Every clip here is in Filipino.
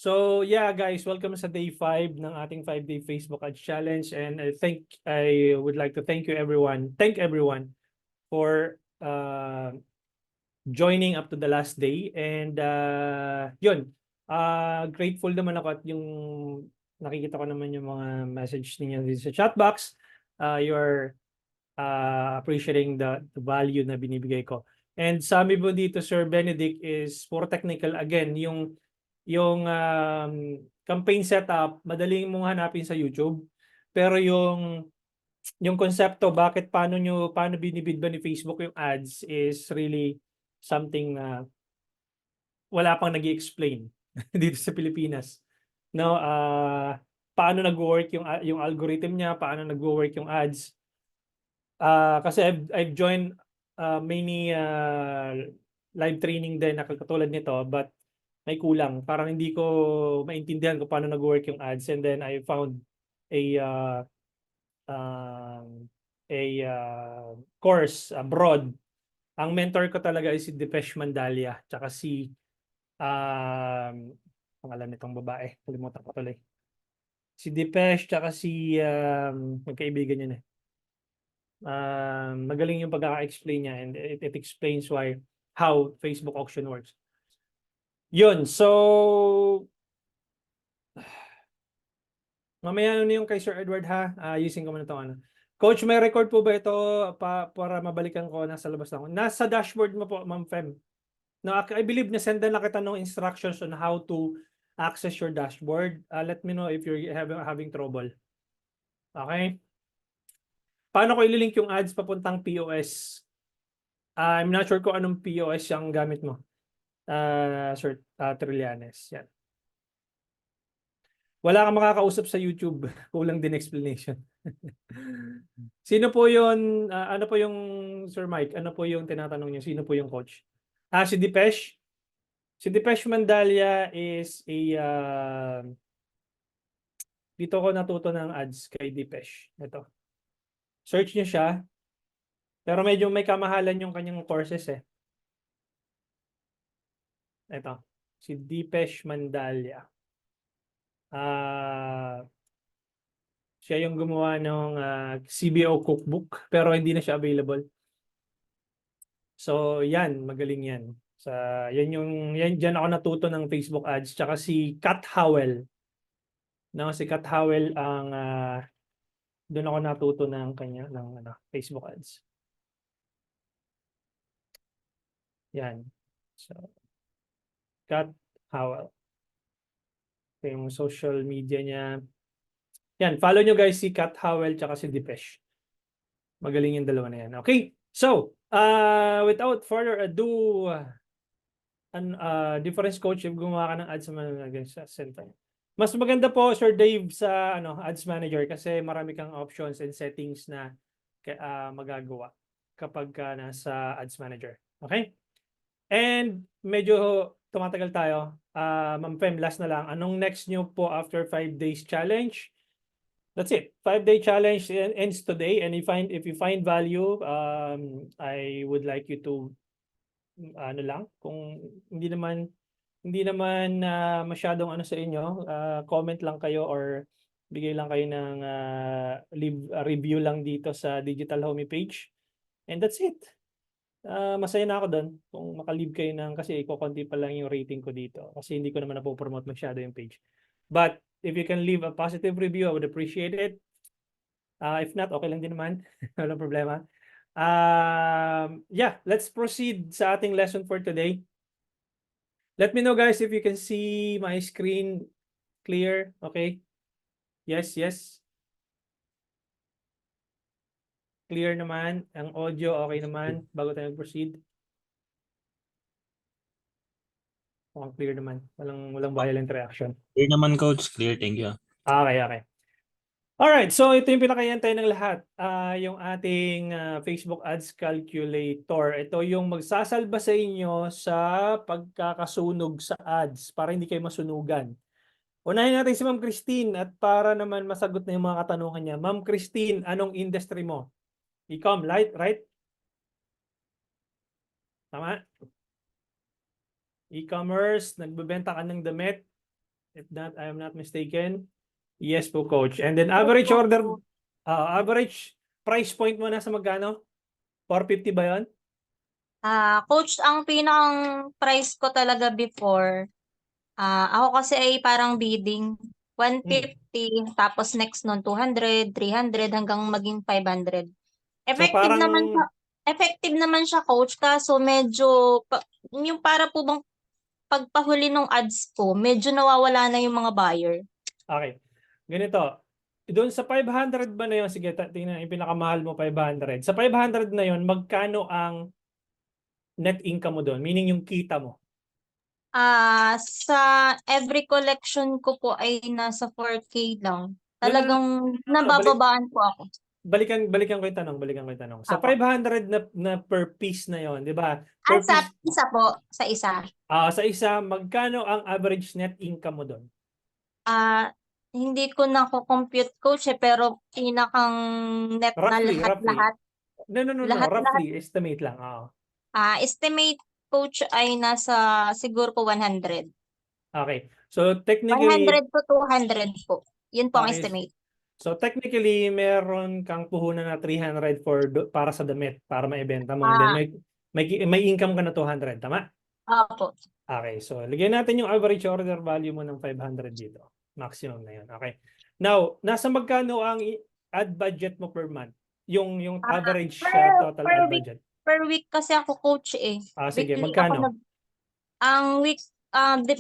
So yeah, guys, welcome sa day 5 ng ating 5-day Facebook Ads Challenge. And I would like to thank everyone for joining up to the last day. And grateful naman ako at yung nakikita ko naman yung mga message ninyo dito sa chat box. You're appreciating the value na binibigay ko. And sabi mo dito, Sir Benedict, is for technical. Again, yung campaign setup, madaling mong hanapin sa YouTube. Pero yung konsepto, paano binibid ba ni Facebook yung ads is really something na wala pang nag-i-explain dito sa Pilipinas. No, paano nag-work yung algorithm niya, paano nag-work yung ads. Kasi I've joined many live training din na katulad nito, but may kulang. Parang hindi ko maintindihan kung paano nag-work yung ads. And then I found a uh, course abroad. Ang mentor ko talaga is si Dipesh Mandalia, tsaka si pangalan nitong babae, kalimutan ko tuloy. Si Dipesh tsaka si magkaibigan yun eh. Magaling yung pagkaka-explain niya, and it explains how Facebook auction works. Yun, so mamaya ano yung kay Sir Edward ha, using ko muna ito ano. Coach, may record po ba ito para mabalikan ko, nasa labas lang. Nasa dashboard mo po, Ma'am Fem. No, I believe na sendan na kita ng instructions on how to access your dashboard. Let me know if you're having trouble. Okay? Paano ko ililink yung ads papuntang POS? I'm not sure kung anong POS yung gamit mo. Sir Trillanes. Yan. Wala kang makakausap sa YouTube. Kulang din explanation. Sino po yun? Ano po yung, Sir Mike? Ano po yung tinatanong niyo? Sino po yung coach? Si Dipesh. Si Dipesh Mandalia is dito ko natuto ng ads kay Dipesh. Ito. Search niyo siya. Pero medyo may kamahalan yung kanyang courses eh. Ito. Si Dipesh Mandalia. Siya yung gumawa ng CBO cookbook pero hindi na siya available. So yan, magaling yan. Yan diyan ako natuto ng Facebook ads, tsaka si Kat Howell. No, si Kat Howell ang doon ako natuto ng kanya ng Facebook ads. Yan. So Kat Howell. Ito yung social media niya. Yan, follow nyo guys si Kat Howell tsaka si Dipesh. Magaling yung dalawa na yan. Okay? So, without further ado, difference coach, yung gumawa ka ng ads sa center. Mas maganda po, Sir Dave, sa ads manager kasi marami kang options and settings na magagawa kapag nasa ads manager. Okay? And medyo tumatagal tayo. Ma'am Fem, last na lang. Anong next nyo po after 5 days challenge? That's it. 5-day challenge ends today. And if you find value, I would like you to kung hindi naman masyadong sa inyo, comment lang kayo or bigay lang kayo ng review lang dito sa Digital Homie page. And that's it. Masaya na ako doon kung maka-leave kayo kasi iko-konti pa lang yung rating ko dito kasi hindi ko naman napopromote masyado yung page. But if you can leave a positive review, I would appreciate it. If not, okay lang din naman. Walang problema. Yeah, let's proceed sa ating lesson for today. Let me know guys if you can see my screen clear. Okay? Yes, yes. Clear naman. Ang audio okay naman bago tayo proceed. Mukhang clear naman. Walang violent reaction. Clear naman, Coach. Clear, thank you. Okay, okay. Alright, so ito yung pinakahihintay ng lahat. Yung ating Facebook Ads Calculator. Ito yung magsasalba sa inyo sa pagkakasunog sa ads para hindi kayo masunugan. Unahin natin si Ma'am Christine at para naman masagot na yung mga katanungan niya. Ma'am Christine, anong industry mo? E-com, right? Tama? E-commerce, nagbebenta ka ng damit. If not, I am not mistaken. Yes po, coach. And then average order, average price point mo nasa magkano? 450 ba yun? Coach, ang pinakang price ko talaga before, ako kasi ay parang bidding. 150, tapos next nun 200, 300, hanggang maging 500. So parang, Effective naman siya, coach, kaso medyo, yung para po bang pagpahuli ng ads ko, medyo nawawala na yung mga buyer. okay. Ganito. Doon sa 500 ba na yun? Sige, tingnan yung pinakamahal mo, 500. Sa 500 na yun, magkano ang net income mo doon? Meaning yung kita mo. Sa every collection ko po ay nasa 4K lang. No, Talagang nabababaan po ako. Balikan ko yung tanong. Sa Apo. 500 na per piece na yon, di ba? Per Sa piece, isa po, sa isa. sa isa, magkano ang average net income mo doon? Hindi ko na compute, coach, pero pinakang net na Roughly. lahat-lahat. No. Lahat-lahat. Roughly, estimate lang. Estimate, coach, ay nasa siguro po 100. Okay. So, technically, 100 to 200 po. Yun po ang Okay. estimate. So, technically, meron kang puhunan na 300 para sa damit, para maibenta mo. And then, may income ka na 200. Tama? Opo. Okay. So, lagyan natin yung average order value mo ng 500 dito. Maximum na yun. Okay. Now, nasa magkano ang ad budget mo per month? Yung average total ad budget. Per week kasi ako, coach, eh. Sige, Weekly magkano? Ang week,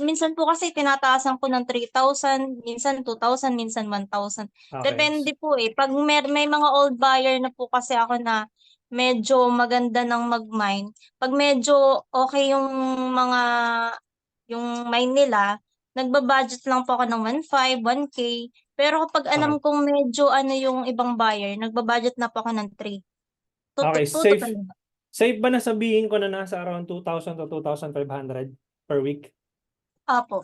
minsan po kasi tinataasan ko ng 3,000, minsan 2,000, minsan 1,000. Okay. Depende po eh. Pag may mga old buyer na po kasi ako na medyo maganda ng mag-mine. Pag medyo okay yung mine nila, nagbabudget lang po ako ng 1,500, 1K. Pero kapag alam kong medyo yung ibang buyer, nagbabudget na po ako ng 3. Okay, Tututukan. safe ba na sabihin ko na nasa around 2,000 to 2,500 per week? Apo.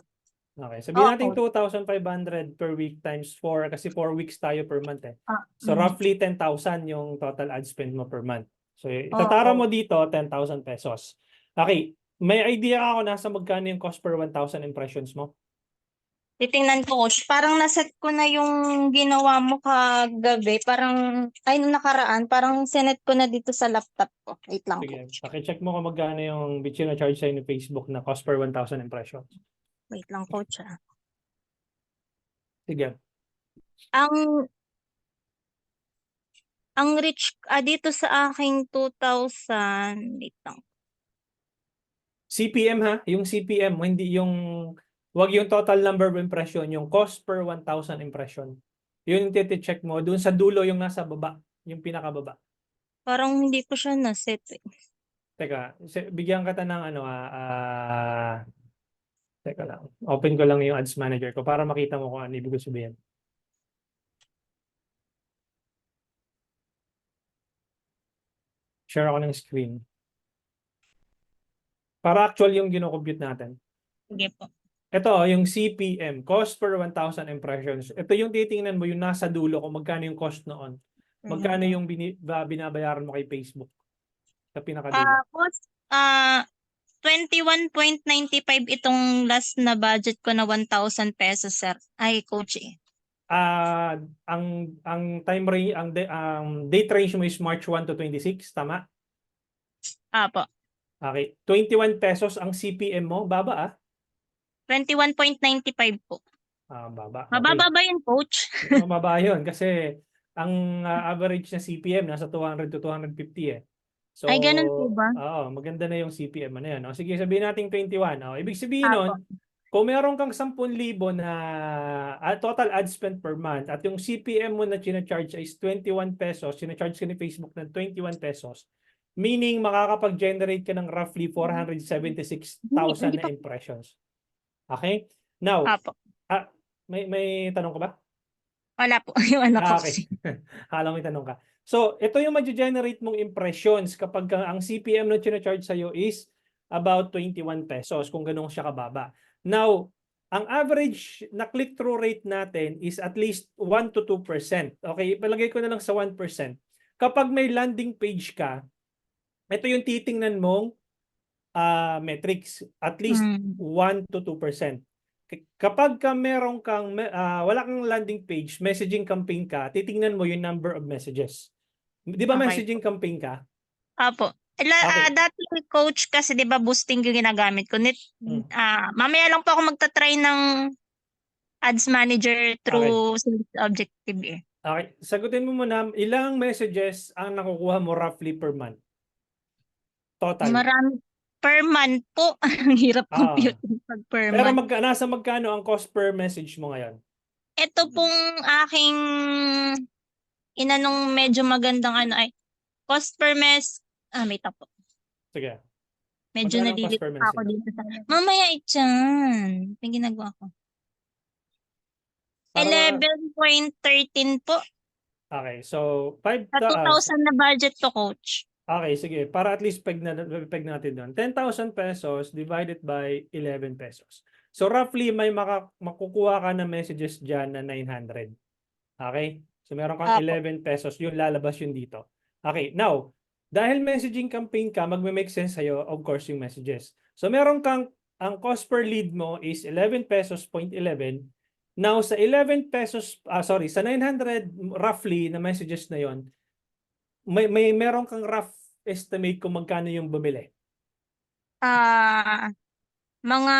Okay, sabihin natin 2,500 per week times 4 kasi 4 weeks tayo per month eh. So roughly 10,000 yung total ad spend mo per month. So itatara mo dito 10,000 pesos. Okay, may idea ako nasa magkano yung cost per 1,000 impressions mo? Titingnan ko, coach. Parang naset ko na yung ginawa mo kagabi. Nung nakaraan, parang sinet ko na dito sa laptop ko. Wait lang, Sige, coach. pakicheck mo kung magkano yung bitchin na charge sa'yo ni Facebook na cost per 1,000 impressions. Wait lang, coach. Sige. Ang reach dito sa aking 2,000, wait lang. CPM ha, yung CPM mo, hindi yung, wag yung total number of impression, yung cost per 1,000 impression. Yun yung titi-check mo, dun sa dulo yung nasa baba, yung pinakababa. Parang hindi ko siya naset eh. Teka, bigyan kita ng teka lang, open ko lang yung ads manager ko para makita mo kung ano ibig sabihin. Share ako ng screen. Para actual yung gino-compute natin. Sige po. Ito, yung CPM, cost per 1,000 impressions. Ito yung titingnan mo, yung nasa dulo, kung magkano yung cost noon. Magkano yung binabayaran mo kay Facebook? Sa pinakadulo. Cost, 21.95 itong last na budget ko na 1,000 pesos, sir. Ay, coach eh. Ang time range, ang date range mo is March 1 to 26, tama? Apo. Okay. 21 pesos ang CPM mo, baba 21.95 po. Baba. Mababa ba yun, coach? Mababa yun kasi ang average na CPM nasa 200 to 250 eh. So, ay, ganun po ba? Oo, maganda na yung CPM na yan. Sige, sabihin natin 21. Ibig sabihin nun, kung meron kang 10,000 na total ad spend per month at yung CPM mo na charge is 21 pesos, charge ka ni Facebook ng 21 pesos, meaning makakapag-generate ka ng roughly 476,000 na impressions. Okay? Now, may tanong ka ba? Wala po. Yung ano ko. Okay. Hala may tanong ka. So, ito yung ma-generate mong impressions kapag ang CPM na charge sa'yo is about 21 pesos kung ganun siya kababa. Now, ang average na click-through rate natin is at least 1 to 2%. Okay, palagay ko na lang sa 1%. Kapag may landing page ka, ito yung titingnan mong metrics, at least 1 to 2%. Kapag ka meron kang wala kang landing page, messaging campaign ka, titingnan mo yung number of messages. Di ba Okay. messaging campaign ka? Opo. Okay. Dati coach kasi 'di ba boosting yung ginagamit ko. Hmm. Mamaya lang po ako magta-try ng ads manager Okay. through sales objective eh. Okay. Sagutin mo muna, ilang messages ang nakukuha mo roughly per month? Total. Marami per month po. Ang hirap Ah. compute pag per Pero month. nasa magkano ang cost per message mo ngayon? Ito pong aking inanong medyo magandang ay cost per may tapo. Sige. Medyo Magkano ang cost nalilito per pa ako message? dito sa mamaya ityan. May ginagawa ko. Para 11.13 po. Okay. So, Sa 2,000 na budget to coach. Okay, sige. Para at least peg natin doon. 10,000 pesos divided by 11 pesos. So, roughly, may makukuha ka na messages dyan na 900. Okay? So, meron kang Apo. 11 pesos. Yung lalabas yun dito. Okay. Now, dahil messaging campaign ka, magme-make sense sa'yo, of course, yung messages. So, meron kang, ang cost per lead mo is 11 pesos, 0.11. Now, sa 11 pesos, sa 900 roughly na messages na yon, meron kang rough estimate kung magkano yung bumili. Mga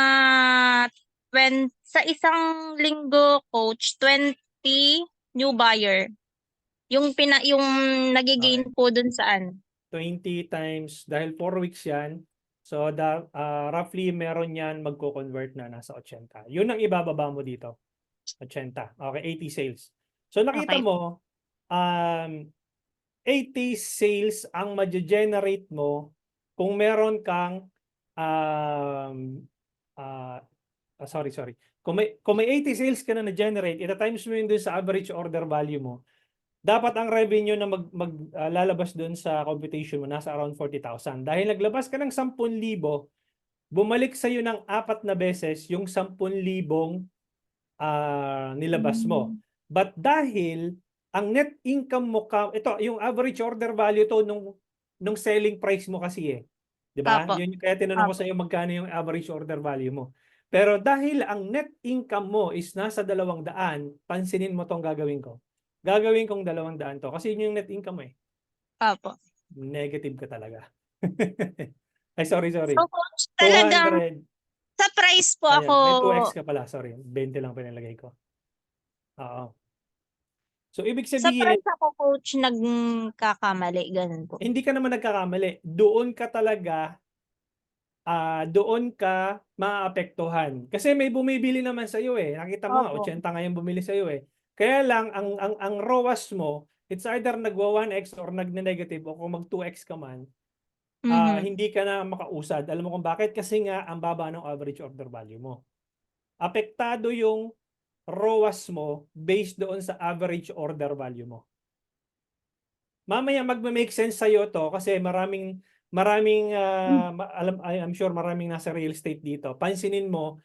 20 sa isang linggo coach 20 new buyer. Yung nagigain po dun sa 20 times, dahil 4 weeks yan, so roughly meron yan magko-convert na nasa 80. Yun ang ibababa mo dito. 80. Okay, 80 sales. So nakita Okay. mo, 80 sales ang ma-generate mo kung meron kang sorry. Kung may 80 sales ka na na-generate, ita-times mo yun dun sa average order value mo, dapat ang revenue na lalabas dun sa computation mo nasa around 40,000. Dahil naglabas ka ng 10,000, bumalik sa iyo ng 4 na beses yung 10,000 nilabas mo. But dahil ang net income mo ito yung average order value to nung selling price mo kasi eh. 'Di ba? Apo. Yun kaya tinanong ko sa iyo magkano yung average order value mo. Pero dahil ang net income mo is nasa 200, pansinin mo tong gagawin ko. Gagawin kong 200 to kasi yun yung net income mo eh. Apo. Negative ka talaga. Ay, sorry. So coach, talagang 200. sa price po Ayan, ako. may 2x ka pala. Sorry. 20 lang pinalagay ko. Oo. So, ibig Sa sabihin, price ako coach nagkakamali. Ganun po. hindi ka naman nagkakamali. Doon ka maapektuhan. Kasi may bumibili naman sa iyo eh. Nakita mo nga, Opo. 80 nga yung bumili sa iyo eh. Kaya lang, ang ROAS mo, it's either nagwa 1x or nagne-negative o kung mag 2x ka man, hindi ka na makausad. Alam mo kung bakit? Kasi nga, ang baba ng average order value mo. Apektado yung ROAS mo based doon sa average order value mo. Mamaya magme-make sense sa iyo to kasi maraming I'm sure maraming nasa real estate dito. Pansinin mo,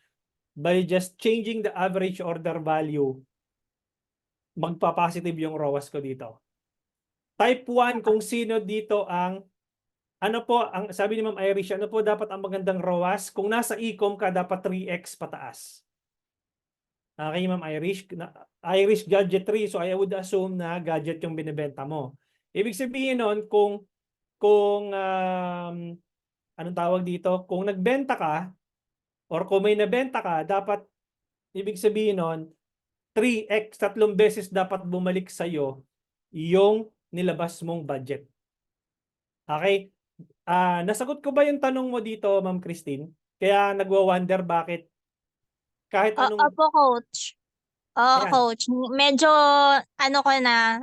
by just changing the average order value, magpa-positive yung ROAS ko dito. Type 1, kung sino dito ang sabi ni Ma'am Irish, ano po dapat ang magandang ROAS? Kung nasa e-com ka, dapat 3x pataas. Okay, Ma'am Irish. Irish Gadgetry. So I would assume na gadget yung binibenta mo. Ibig sabihin nun, kung anong tawag dito? Kung nagbenta ka, or kung may nabenta ka, dapat, ibig sabihin nun, 3x, 3 beses dapat bumalik sa'yo yung nilabas mong budget. Okay? Nasagot ko ba yung tanong mo dito, Ma'am Christine? Kaya nagwa-wonder bakit kahit anong... Opo coach. Ayan. Coach. Medyo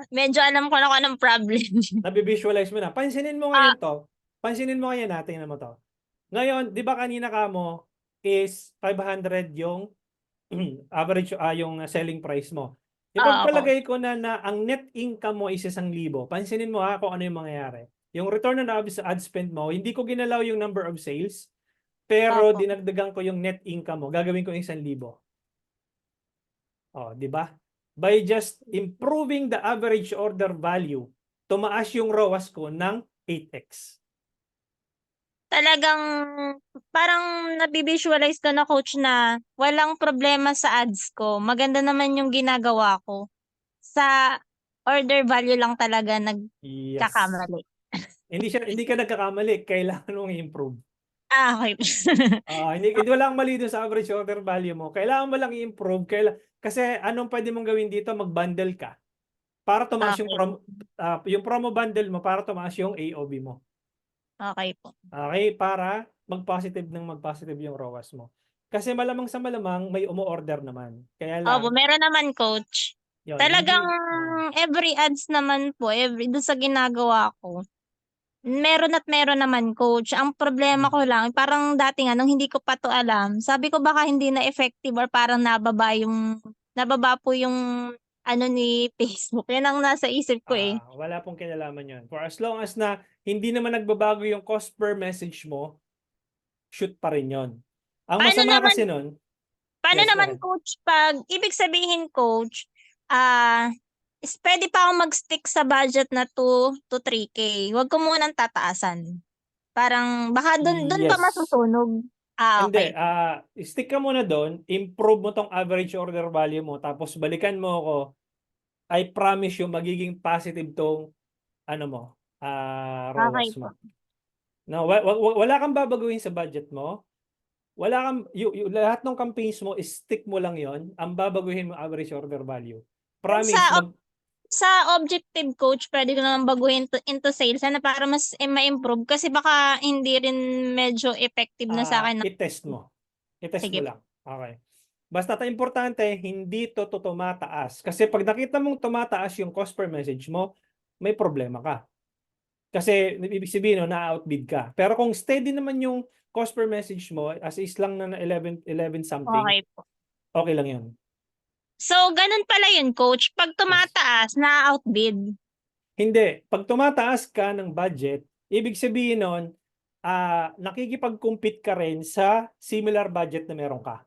medyo alam ko na kung anong problem. Nabivisualize mo na. Pansinin mo ngayon to. Pansinin mo ngayon natin na mo to. Ngayon, di ba kanina ka mo is 500 yung average, yung selling price mo. Ipagpalagay ko na ang net income mo is 1,000. Pansinin mo kung ano yung mangyayari. Yung return on ad spend mo, hindi ko ginalaw yung number of sales, pero dinagdagan ko yung net income mo. Gagawin ko yung 1,000. Di ba? By just improving the average order value, tumaas yung ROAS ko ng 8x. talagang parang nabivisualize ko na coach na walang problema sa ads ko. Maganda naman yung ginagawa ko. Sa order value lang talaga Yes. nagkakamali. Hindi ka nagkakamali, kailangan mong i-improve. Okay. Hindi wala kang mali dun sa average order value mo. Kailangan mo lang i-improve. Kasi anong pwede mong gawin dito, mag-bundle ka para tumaas Okay. yung promo bundle mo para tumaas yung AOV mo. Okay po. Okay? Para mag-positive yung ROAS mo. Kasi malamang sa malamang may umu-order naman. Kaya Opo, lang, meron naman coach. yun, Talagang hindi, every ads naman po, doon sa ginagawa ko, meron at meron naman coach. Ang problema ko lang, parang dati nga, nung hindi ko pa to alam, sabi ko baka hindi na effective or parang nababa po yung ano ni Facebook. Yan ang nasa isip ko eh. wala pong kinalaman yun. For as long as na hindi naman nagbabago yung cost per message mo, shoot pa rin yun. Ang Paano masama naman, kasi nun, paano yes, go naman ahead. coach, pag, ibig sabihin coach, pwede pa akong mag-stick sa budget na 2 to 3K. Huwag ko munang tataasan. Parang baka dun pa Yes. masusunog. Hindi, Okay. stick ka muna doon, improve mo tong average order value mo, tapos balikan mo ako, I promise you, magiging positive tong, ano mo, Okay ROAS po. mo. No, wala kang babaguhin sa budget mo, wala kang, lahat ng campaigns mo, stick mo lang yon, ang babaguhin mo average order value. Yung Promise, sa objective coach, pwede ko naman baguhin into sales na para mas ma-improve kasi baka hindi rin medyo effective na sa akin. i-test mo. I-test mo Sige po. lang. Okay. Basta importante, hindi to tumataas. Kasi pag nakita mong tumataas yung cost per message mo, may problema ka. Kasi ibig sabihin, no, na-outbid ka. Pero kung steady naman yung cost per message mo, as is lang na 11 something, Okay po. okay lang yun. So, ganun pala yun, coach. Pag Yes. tumataas, na-outbid. Hindi. Pag tumataas ka ng budget, ibig sabihin nun, nakikipag-compete ka rin sa similar budget na meron ka.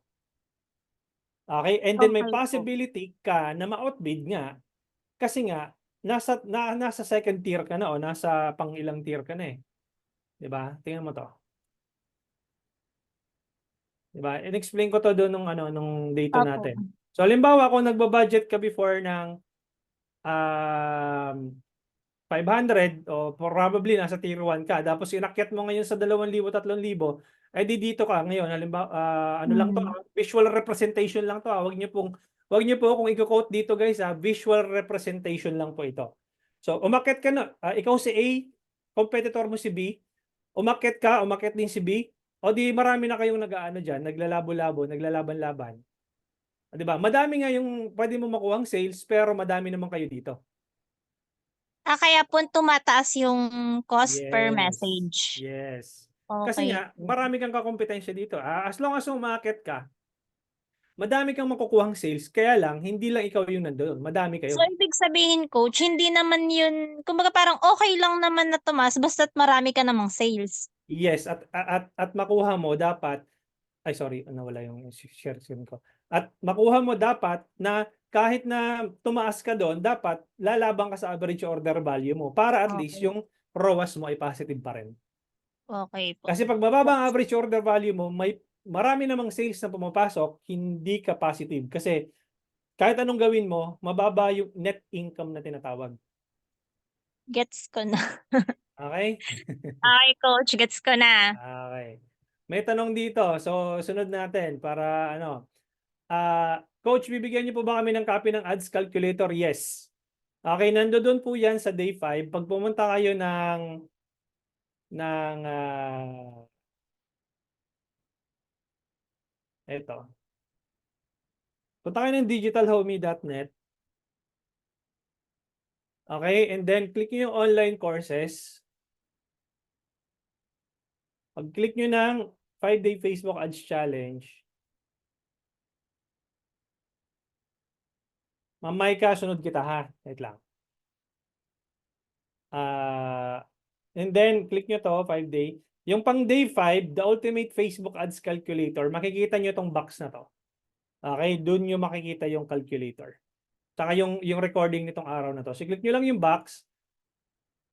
Okay? And then may Okay po. possibility ka na ma-outbid nga kasi nga nasa second tier ka na o nasa pang ilang tier ka na eh. 'Di ba? Tingnan mo 'to. 'Di ba? In-explain ko 'to doon nung data Opo. natin. So halimbawa kung nagba-budget ka before ng um 500 o probably nasa tier 1 ka tapos inakyat mo ngayon sa 2,000, 3,000 eh di dito ka ngayon halimbawa ano lang to Hmm. visual representation lang to wag niyo po kung i-quote dito guys visual representation lang po ito. So umakyat ka na ikaw si A, competitor mo si B, umakyat din si B, o di marami na kayong nag-aano diyan, naglalabo-labo, naglalaban-laban. 'Di ba? Madami nga yung pwede mo makuhang sales pero madami naman kayo dito. Kaya po tumataas yung cost per Yes. message. Yes. Kasi Okay nga, po. marami kang kakompetensya dito. As long as umakyat ka, madami kang makukuhang sales. Kaya lang, hindi lang ikaw yung nandoon. Madami So, kayo. ibig sabihin, coach, hindi naman yun, kumbaga parang okay lang naman na tumaas basta't marami ka namang sales. Yes. At makuha mo dapat, ay sorry, nawala yung share screen ko. At makuha mo dapat na kahit na tumaas ka doon, dapat lalabang ka sa average order value mo para at least Okay. yung ROAS mo ay positive pa rin. Okay po. Kasi pag mababa ang average order value mo, may marami namang sales na pumapasok, hindi ka positive. Kasi kahit anong gawin mo, mababa yung net income na tinatawag. Gets ko na. Okay? Okay, coach, gets ko na. Okay. May tanong dito. So, sunod natin para ano. Coach, bibigyan niyo po ba kami ng copy ng ads calculator? Yes. Okay, nandoon po yan sa day 5. Pag pumunta kayo ng eto. Punta kayo ng digitalhomey.net. Okay, and then click nyo yung online courses. Pag-click nyo ng 5-day Facebook Ads Challenge, mamay ka, sunod kita ha. Wait lang. And then, click nyo to, 5-day. Yung pang day 5, the ultimate Facebook Ads Calculator, makikita nyo tong box na to. Okay, doon nyo makikita yung calculator. Saka yung recording nitong araw na to. So, click nyo lang yung box,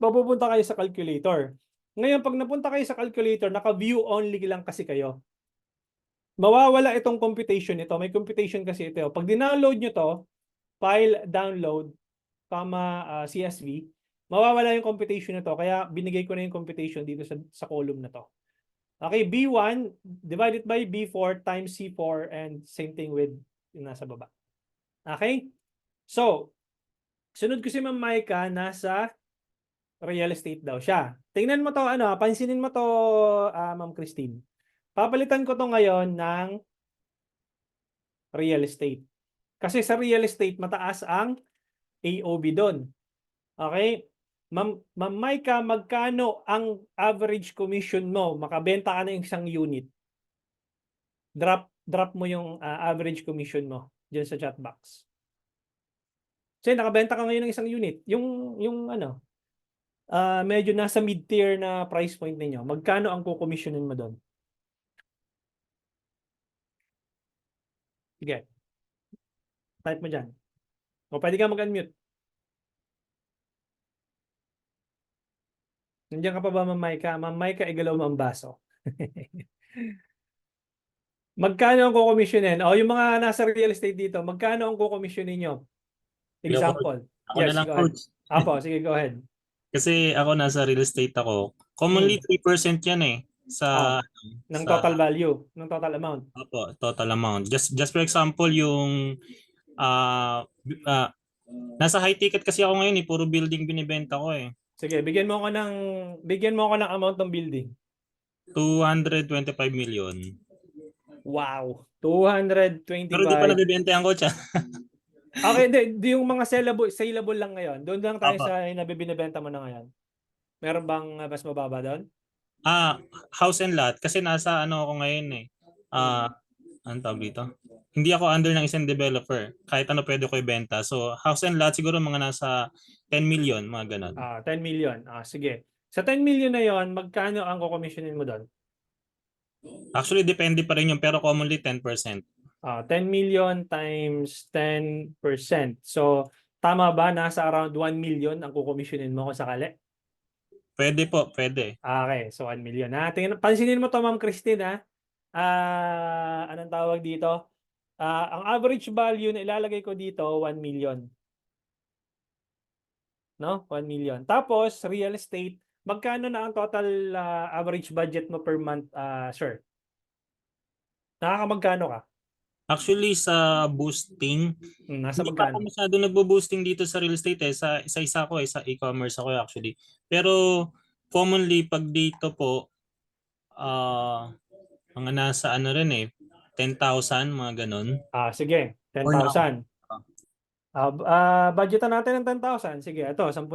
mapupunta kayo sa calculator. Ngayon, pag napunta kayo sa calculator, naka-view only lang kasi kayo. Mawawala itong computation nito. May computation kasi ito. Pag dinownload nyo to, file download, CSV, mawawala yung computation nito. Kaya binigay ko na yung computation dito sa column na to. Okay, B1 divided by B4 times C4 and same thing with yung nasa baba. Okay? So, sunod ko si Ma'am Maika, nasa real estate daw siya. Tingnan mo to, pansinin mo to, Ma'am Christine. Papalitan ko to ngayon ng real estate. Kasi sa real estate, mataas ang AOB doon. Okay? Ma'am Maika, magkano ang average commission mo? Makabenta ka ng isang unit. Drop mo yung average commission mo diyan sa chat box. Kasi nakabenta ka ngayon ng isang unit. Yung medyo nasa mid-tier na price point ninyo. Magkano ang kukomisyonin mo doon? Sige. Type mo dyan. O pwede ka mag-unmute. Nandiyan ka pa ba, Ma'am Maika? Ma'am Maika, igalaw mo ang baso. Magkano ang kukomisyonin? O yung mga nasa real estate dito, magkano ang kukomisyonin nyo? Example. Ako Yes, na lang, go ahead. coach. Apo, sige, go ahead. Kasi ako nasa real estate ako. Commonly 3% yan eh. Sa Ng sa total value, ng total amount. Opo, total amount. Just for example, yung ah ah, nasa high ticket kasi ako ngayon eh, puro building binibenta ko eh. Sige, bigyan mo ako ng amount ng building. 225 million. Wow. Pero di pa 225. nabibenta yung coach ah. Okay, di yung mga saleable lang ngayon. Doon lang tayo Opo. sa binibenta mo na ngayon. Meron bang mas mababa doon? House and lot kasi nasa ano ako ngayon eh. Ano tawag dito? Hindi ako under ng isang developer. Kahit ano pwede ko ibenta. So, house and lot siguro mga nasa 10 million, mga ganun. 10 million. Sige. Sa 10 million na yon, magkano ang kukomisyonin mo doon? Actually, depende pa rin yun, pero commonly 10%. 10 million times 10%. So, tama ba? Nasa around 1 million ang kukomisyonin mo kung sakali? Pwede po, pwede. Okay, so 1 million. Pansinin mo to, Ma'am Christine, ha? Anong tawag dito? Ang average value na ilalagay ko dito, 1 million. No? 1 million. Tapos, real estate, magkano na ang total average budget mo per month, sir? Nakakamagkano ka? Actually, sa boosting, Nasa hindi pa magkano? ako masyado nagbo-boosting dito sa real estate eh. Sa isa ko eh, sa e-commerce ako actually. Pero commonly, pag dito po, mga nasa ano rin eh, 10,000, mga ganun. Sige, Or now, 10,000. Budgetan natin ng 10,000. Sige, ito, 10,000.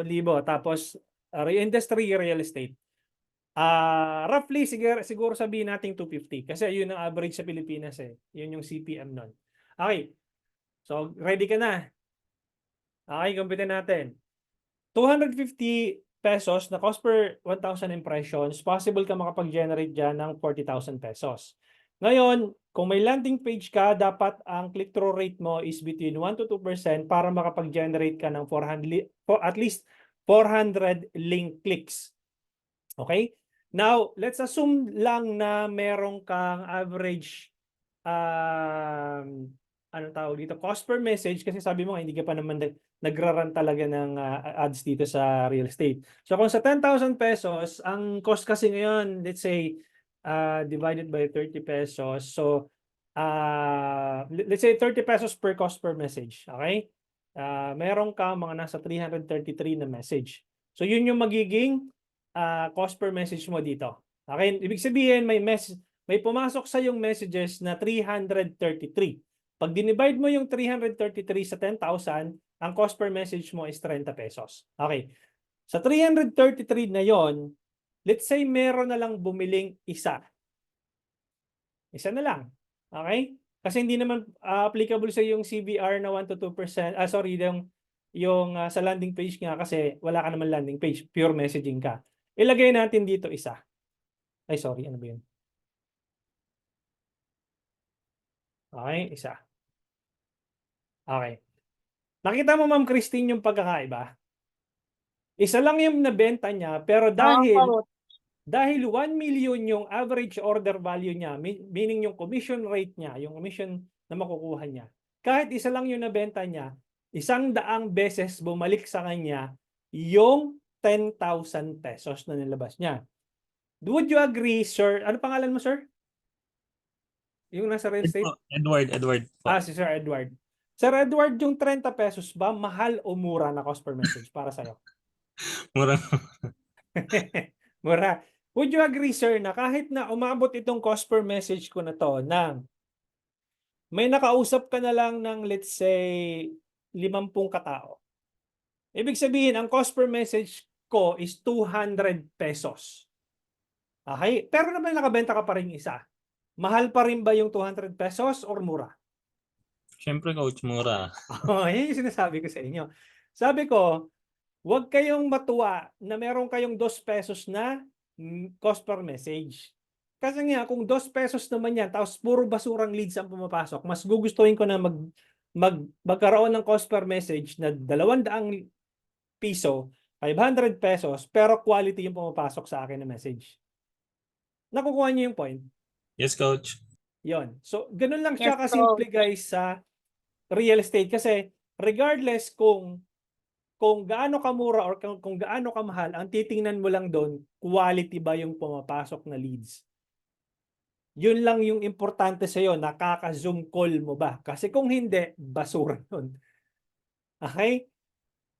Tapos, industry real estate. Roughly, siguro sabihin natin 250. Kasi yun ang average sa Pilipinas eh. Yun yung CPM nun. Okay. So, ready ka na? Okay, kumpitin natin. 250 pesos na cost per 1,000 impressions, possible ka makapag-generate dyan ng 40,000 pesos. Ngayon, kung may landing page ka, dapat ang click-through rate mo is between 1 to 2% para makapag-generate ka ng at least 400 link clicks. Okay? Now, let's assume lang na meron kang average anong tawag dito, cost per message kasi sabi mo hindi ka pa naman nagra-run talaga ng ads dito sa real estate. So kung sa 10,000 pesos, ang cost kasi ngayon, let's say divided by 30 pesos. So let's say 30 pesos per cost per message, okay? Meron ka mga nasa 333 na message. So yun yung magiging cost per message mo dito. Okay? Ibig sabihin may pumasok sa yung messages na 333. Pag dinivide mo yung 333 sa 10,000, ang cost per message mo is 30 pesos. Okay. Sa 333 na yon, let's say meron na lang bumiling isa. Isa na lang. Okay? Kasi hindi naman applicable sa yung CBR na 1 to 2%. Sorry, yung sa landing page nga kasi wala ka naman landing page. Pure messaging ka. Ilagay natin dito isa. Ay, sorry. Ano ba yun? Okay, isa. Okay. Nakita mo, Ma'am Christine, yung pagkakaiba? Isa lang yung nabenta niya, pero dahil Dahil 1 million yung average order value niya, meaning yung commission rate niya, yung commission na makukuha niya, kahit isa lang yung nabenta niya, 100 beses bumalik sa kanya yung 10,000 pesos na nilabas niya. Would you agree, sir? Ano pangalan mo, sir? Yung nasa real estate? Edward po. Si Sir Edward. Sir Edward, yung 30 pesos ba, mahal o mura na cost per message para sa'yo? Mura. Mura. Would you agree, sir, na kahit na umabot itong cost per message ko na to ng may nakausap ka na lang ng, let's say, 50 katao. Ibig sabihin, ang cost per message ko is 200 pesos. Okay? Pero naman nakabenta ka pa rin isa. Mahal pa rin ba yung 200 pesos or mura? Siyempre, coach, mura. Yan yung sinasabi ko sa inyo. Sabi ko, huwag kayong matuwa na meron kayong 2 pesos na cost per message. Kasi nga, kung 2 pesos naman yan, tapos puro basurang leads ang pumapasok, mas gugustuhin ko na magkaroon ng cost per message na 200 piso, 500 pesos, pero quality yung pumapasok sa akin na message. Nakukuha niyo yung point? Yes, coach. Yon. So, ganun lang siya Yes, kasimple, guys, sa real estate. Kasi regardless kung gaano kamura or kung gaano kamahal, ang titingnan mo lang doon, quality ba yung pumapasok na leads. Yun lang yung importante sa'yo, nakaka-zoom call mo ba? Kasi kung hindi, basura yun. Okay?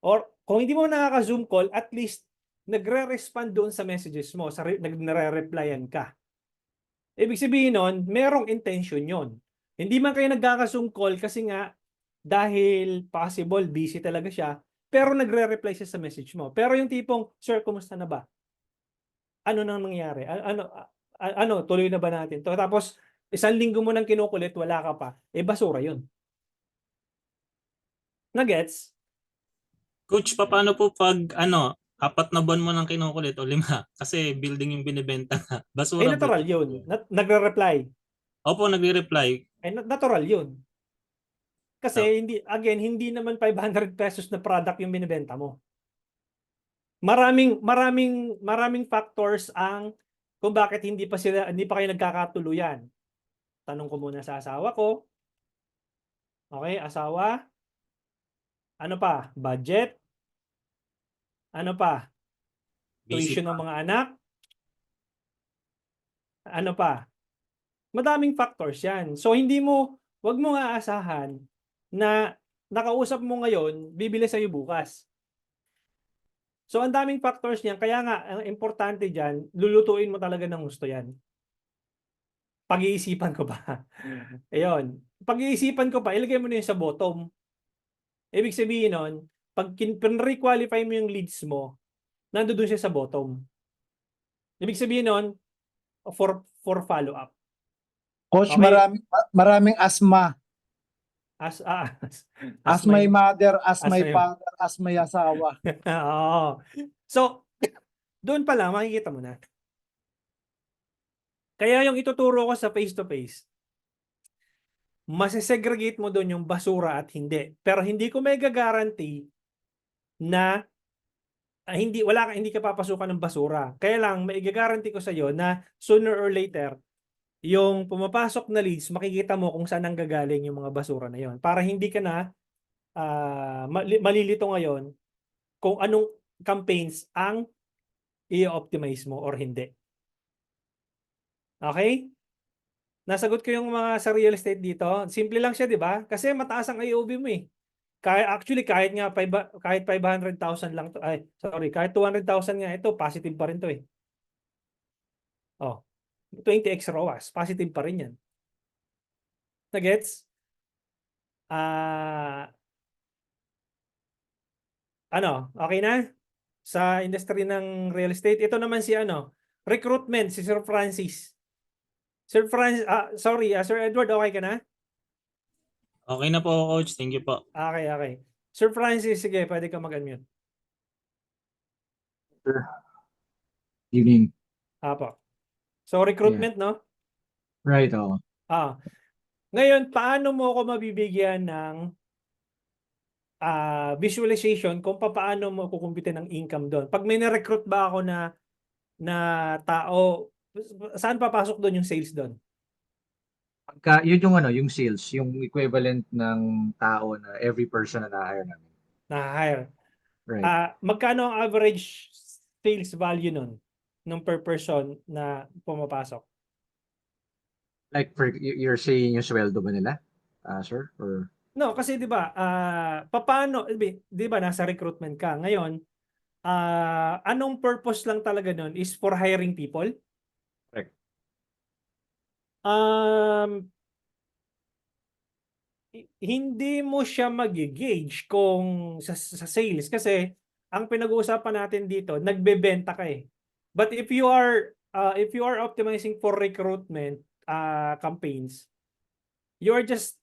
Or kung hindi mo nakaka-zoom call, at least nagre-respond doon sa messages mo, nagre-replyan ka. Ibig sabihin nun, merong intention yon. Hindi man kayo nagkaka-zoom call kasi nga, dahil possible, busy talaga siya, pero nagre-reply siya sa message mo. Pero yung tipong, sir, kumusta na ba? Ano nang nangyari? Ano, tuloy na ba natin? Tapos, 1 linggo mo nang kinukulit, wala ka pa. Basura yun. Nagets? Coach, paano po pag 4 na buwan mo nang kinukulit o 5? Kasi building yung binibenta na. Basura po. Natural yun. Nagre-reply. Opo, nagre-reply. Natural yun. Kasi, No. hindi naman 500 pesos na product yung binibenta mo. Maraming factors ang kung bakit hindi pa kayo nagkakatuluyan. Tanong ko muna sa asawa ko. Okay, asawa. Ano pa? Budget. Ano pa? Busy Tuition pa. ng mga anak. Ano pa? Madaming factors yan. So wag mo aasahan na nakausap mo ngayon, bibili sa'yo bukas. So ang daming factors niyan, kaya nga ang importante diyan, lulutuin mo talaga ng gusto 'yan. Pag-iisipan ko pa. Ayun. Pag-iisipan ko pa, ilagay mo na 'yun sa bottom. Ibig sabihin nun, pag re-qualify mo yung leads mo, nandoon siya sa bottom. Ibig sabihin nun, for follow-up. Coach, Okay. maraming asma. As As my mother, as as my my- father, as my asawa. Oo. So, doon pa lang, makikita mo na. Kaya yung ituturo ko sa face-to-face, masisegregate mo doon yung basura at hindi. Pero hindi ko may guarantee na hindi ka papasukan ng basura. Kaya lang, may guarantee ko sa iyo na sooner or later, yung pumapasok na leads, makikita mo kung saan ang gagaling yung mga basura na yon. Para hindi ka na malilito ngayon kung anong campaigns ang i-optimize mo or hindi. Okay? Nasagot ko yung mga sa real estate dito. Simple lang siya, di ba? Kasi mataas ang IOB mo eh. Kahit nga kahit 500,000 lang to, kahit 200,000 nga ito, positive pa rin to eh. 20x ROAS, positive pa rin yan. Nagets? Okay na? Sa industry ng real estate, ito naman si recruitment, si Sir Francis. Sir Edward, okay ka na? Okay na po, coach. Thank you po. Okay. Sir Francis, sige, pwede ka mag-unmute. Evening. Apo. So, recruitment, no? Right, oh. Ngayon, paano mo ako mabibigyan ng visualization kung paano mo kukumpitin ng income doon? Pag may na-recruit ba ako na na tao, saan papasok doon yung sales doon? Yun yung ano, yung sales, yung equivalent ng tao na every person na na-hire namin. Na-hire. Right. Magkano ang average sales value nun nung per person na pumapasok? Like you're saying yung sweldo ba nila? Sir? Or No, kasi 'di ba, papaano, 'di ba nasa recruitment ka. Ngayon, anong purpose lang talaga nun is for hiring people? correct. Um, hindi mo siya magi-gauge kung sa sales kasi ang pinag-uusapan natin dito, nagbebenta ka eh. But if you are optimizing for recruitment campaigns, you are just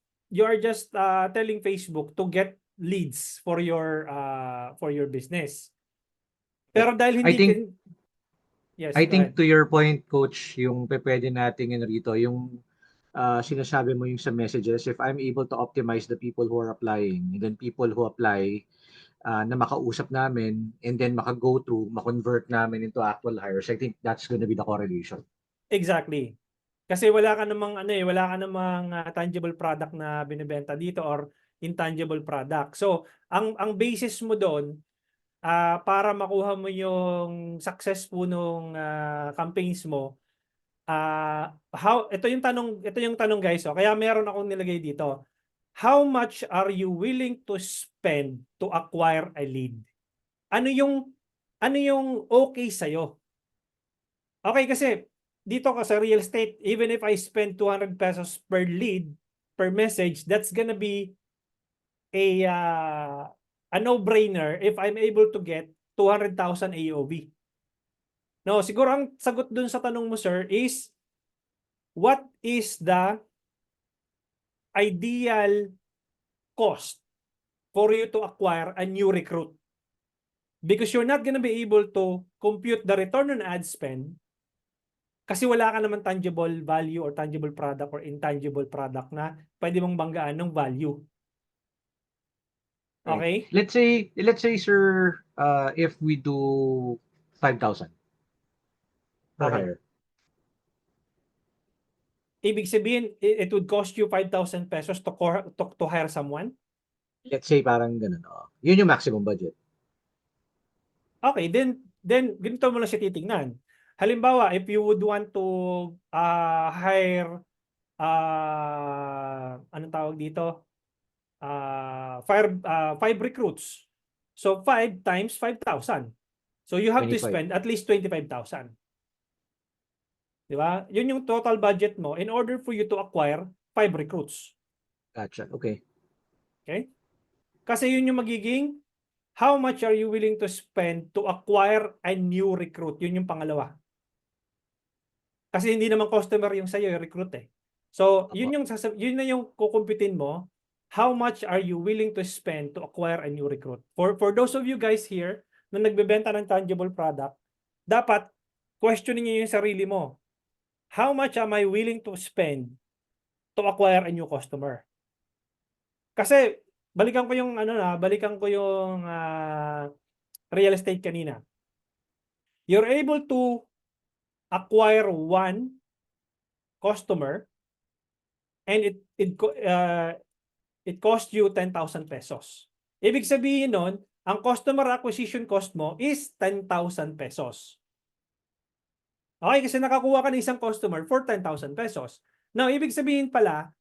telling Facebook to get leads for your business. Pero dahil I hindi think yes, I go ahead. think to your point, Coach, yung pwede nating ano rito, yung sinasabi mo yung sa messages, if I'm able to optimize the people who are applying, and then people who apply na makausap namin, and then maka-go through, ma-convert namin into actual hires, I think that's gonna be the correlation. Exactly. Kasi wala ka namang tangible product na binebenta dito or intangible product. So, ang basis mo doon para makuha mo yung successful nung campaigns mo, ito yung tanong guys, kaya meron akong nilagay dito. How much are you willing to spend to acquire a lead? Ano yung okay sa'yo? Okay, kasi dito ka sa real estate, even if I spend 200 pesos per lead, per message, that's gonna be a no-brainer if I'm able to get 200,000 AOV. No, siguro ang sagot dun sa tanong mo, sir, is what is the ideal cost for you to acquire a new recruit? Because you're not gonna be able to compute the return on ad spend kasi wala ka naman tangible value or tangible product or intangible product na pwede mong banggaan ng value. Okay? Right. Let's say, sir, if we do 5,000 per Okay. hire. Ibig sabihin, it would cost you 5,000 pesos to hire someone? Let's say parang ganun. Yun yung maximum budget. Okay, then ganito mo lang siya titingnan. Halimbawa, if you would want to hire anong tawag dito? Five recruits. So 5 times 5,000. So you have to 25. spend at least 25,000. Di ba? Yun yung total budget mo in order for you to acquire 5 recruits. Gotcha. Okay. Okay? Kasi yun yung magiging how much are you willing to spend to acquire a new recruit? Yun yung pangalawa. Kasi hindi naman customer yung sa'yo, yung recruit eh. So, yun na yung kukumpitin mo. How much are you willing to spend to acquire a new recruit? For those of you guys here na nagbebenta ng tangible product, dapat questionin niyo yung sarili mo. How much am I willing to spend to acquire a new customer? Kasi balikan ko yung real estate kanina. You're able to acquire one customer and it cost you 10,000 pesos. Ibig sabihin nun, ang customer acquisition cost mo is 10,000 pesos. Okay, kasi nakakuha ka ng isang customer for 10,000 pesos. Now, ibig sabihin pala,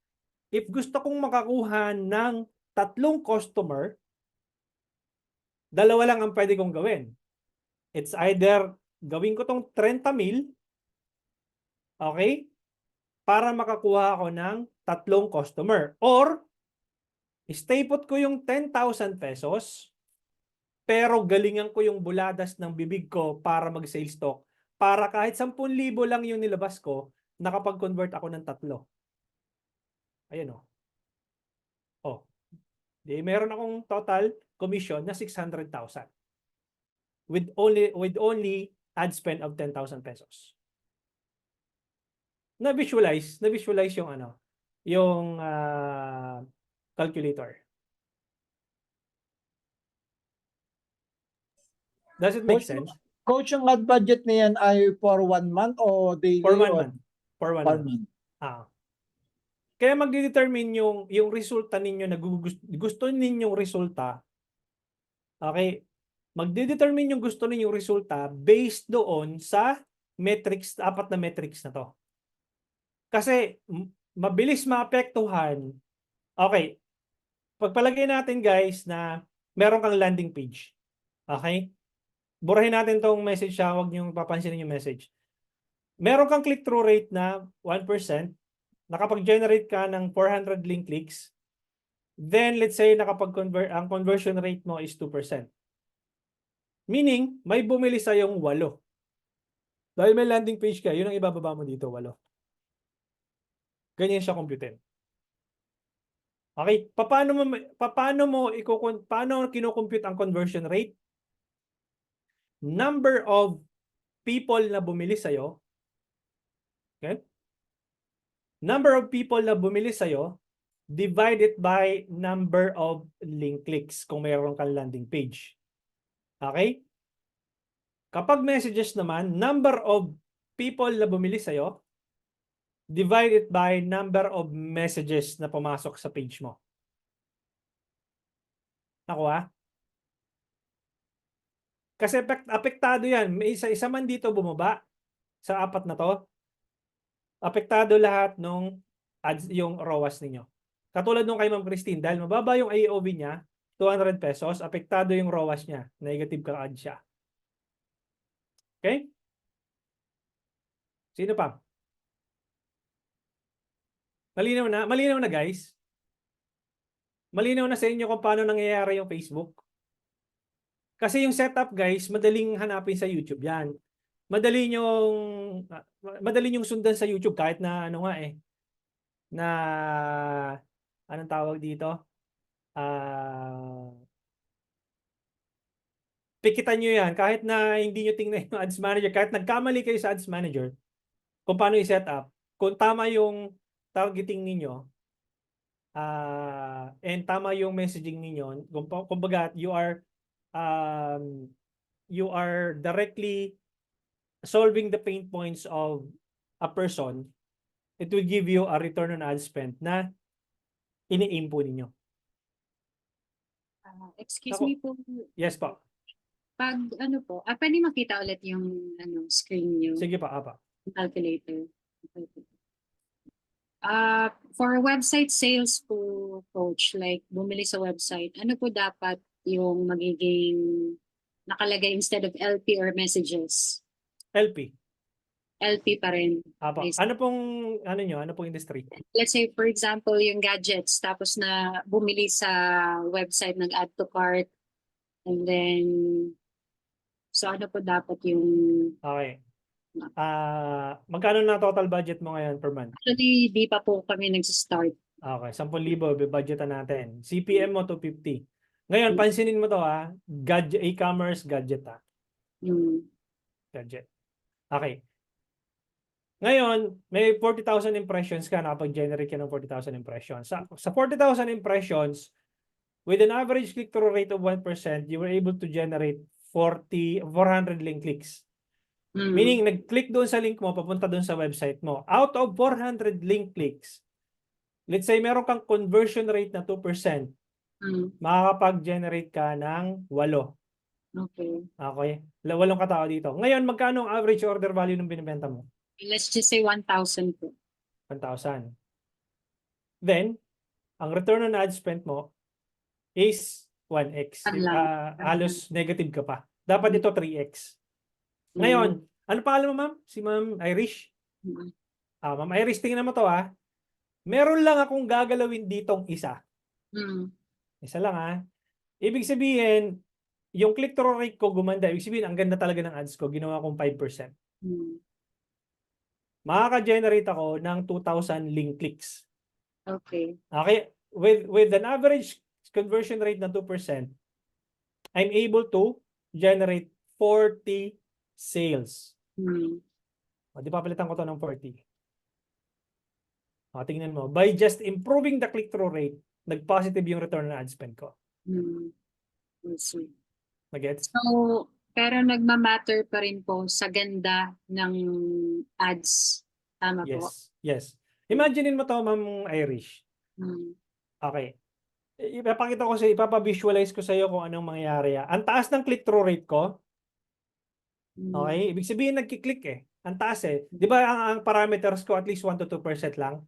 if gusto kong makakuha ng 3 customer, 2 lang ang pwede kong gawin. It's either gawin ko tong 30,000, okay, para makakuha ako ng 3 customer. Or, stay put ko yung 10,000 pesos, pero galingan ko yung buladas ng bibig ko para mag-sales talk. Para kahit 10,000 lang yung nilabas ko, nakapag-convert ako ng 3. Ayan o. Di meron akong total commission na 600,000. With only ad spend of 10,000 pesos. Na-visualize yung calculator. Does it make Coach, sense? Coach, ang ad budget na yan ay for 1 month o daily For 1 o month. For 1 per month. month? Ah. Kaya magde-determine yung resulta ninyo na gusto ninyong resulta. Okay? Magde-determine yung gusto ninyong resulta based doon sa metrics, 4 na metrics na to. Kasi mabilis maapektuhan. Okay. Pagpalagay natin guys na meron kang landing page. Okay? Burahin natin tong message siya, huwag niyong papansinin yung message. Meron kang click-through rate na 1%, nakapag-generate ka ng 400 link clicks, then let's say nakapag-convert, ang conversion rate mo is 2%. Meaning, may bumili sa yung 8. Dahil may landing page ka, yun ang ibababa mo dito, 8. Ganyan siya computin. Okay, paano kino-compute ang conversion rate? Number of people na bumili sa'yo. Okay? Number of people na bumili sa'yo divided by number of link clicks kung mayroon kang landing page. Okay? Kapag messages naman, number of people na bumili sa'yo divided by number of messages na pumasok sa page mo. Nakuha? Kasi apektado yan. May isa man dito bumaba sa 4 na to. Apektado lahat nung ads, yung ROAS ninyo. Katulad nung kay Ma'am Christine, dahil mababa yung AOV niya, 200 pesos, apektado yung ROAS niya. Negative ka-ad siya. Okay? Sino pa? Malinaw na? Malinaw na guys? Malinaw na sa inyo kung paano nangyayari yung Facebook? Kasi yung setup guys, madaling hanapin sa YouTube yan. Madali nyong sundan sa YouTube kahit na ano nga na anong tawag dito? Pikitan nyo yan kahit na hindi nyo tingnan yung ads manager, kahit nagkamali kayo sa ads manager kung paano i-set up, kung tama yung targeting ninyo and tama yung messaging ninyo, kumbaga you are directly solving the pain points of a person, it will give you a return on ad spend na ini-aim po ninyo. Excuse Ako. me po, Yes po. pag ano po, pwede makita ulit yung screen niyo, Sige pa, apa. calculator. Okay po. For website sales po, coach, like bumili sa website, ano po dapat yung magiging nakalagay instead of LP or messages? LP. LP pa rin. Apa. Nice. Ano pong industry? Let's say, for example, yung gadgets, tapos na bumili sa website, nag-add to cart, and then, so ano po dapat yung, Okay. Magkano na total budget mo ngayon per month? actually, di pa po kami nag-start. Okay, 10,000 budgetan natin. CPM mo 250. Ngayon, pansinin mo to gadget, e-commerce gadget Yung, gadget. Okay. Ngayon, may 40,000 impressions ka, nakapag-generate ka ng 40,000 impressions. Sa 40,000 impressions, with an average click-through rate of 1%, you were able to generate 400 link clicks. Meaning, nag-click doon sa link mo, papunta doon sa website mo. Out of 400 link clicks, let's say meron kang conversion rate na 2%, makakapag-generate ka ng 8. okay. Okay? 8 katao dito. Ngayon, magkano ang average order value ng binibenta mo? Let's just say 1,000 po. 1,000. Then, ang return on ad spend mo is 1x. Halos negative ka pa. Dapat ito 3x. Ngayon, ano pangalan mo, ma'am? Si Ma'am Irish? Ma'am Irish, tingnan mo to Meron lang akong gagalawin ditong isa. Isa lang Ibig sabihin, yung click-through rate ko gumanda. Ibig sabihin, ang ganda talaga ng ads ko. Ginawa kong 5%. Makaka-generate ako ng 2,000 link clicks. Okay. Okay? With an average conversion rate na 2%, I'm able to generate 40 sales. Di papalitan ko to ng 40. Tingnan mo. By just improving the click-through rate, nag-positive yung return on ad spend ko. I see. Nag-gets? So, Pero nagmamatter pa rin po sa ganda ng ads. Tama po. Yes, yes. Imaginein mo to, Ma'am Irish. Mm. Okay. Ipapavisualize ko sa iyo kung anong mangyayari. Ang taas ng click-through rate ko. Mm. Okay? Ibig sabihin nagki-click eh. Ang taas eh. Di ba ang parameters ko at least 1 to 2% lang?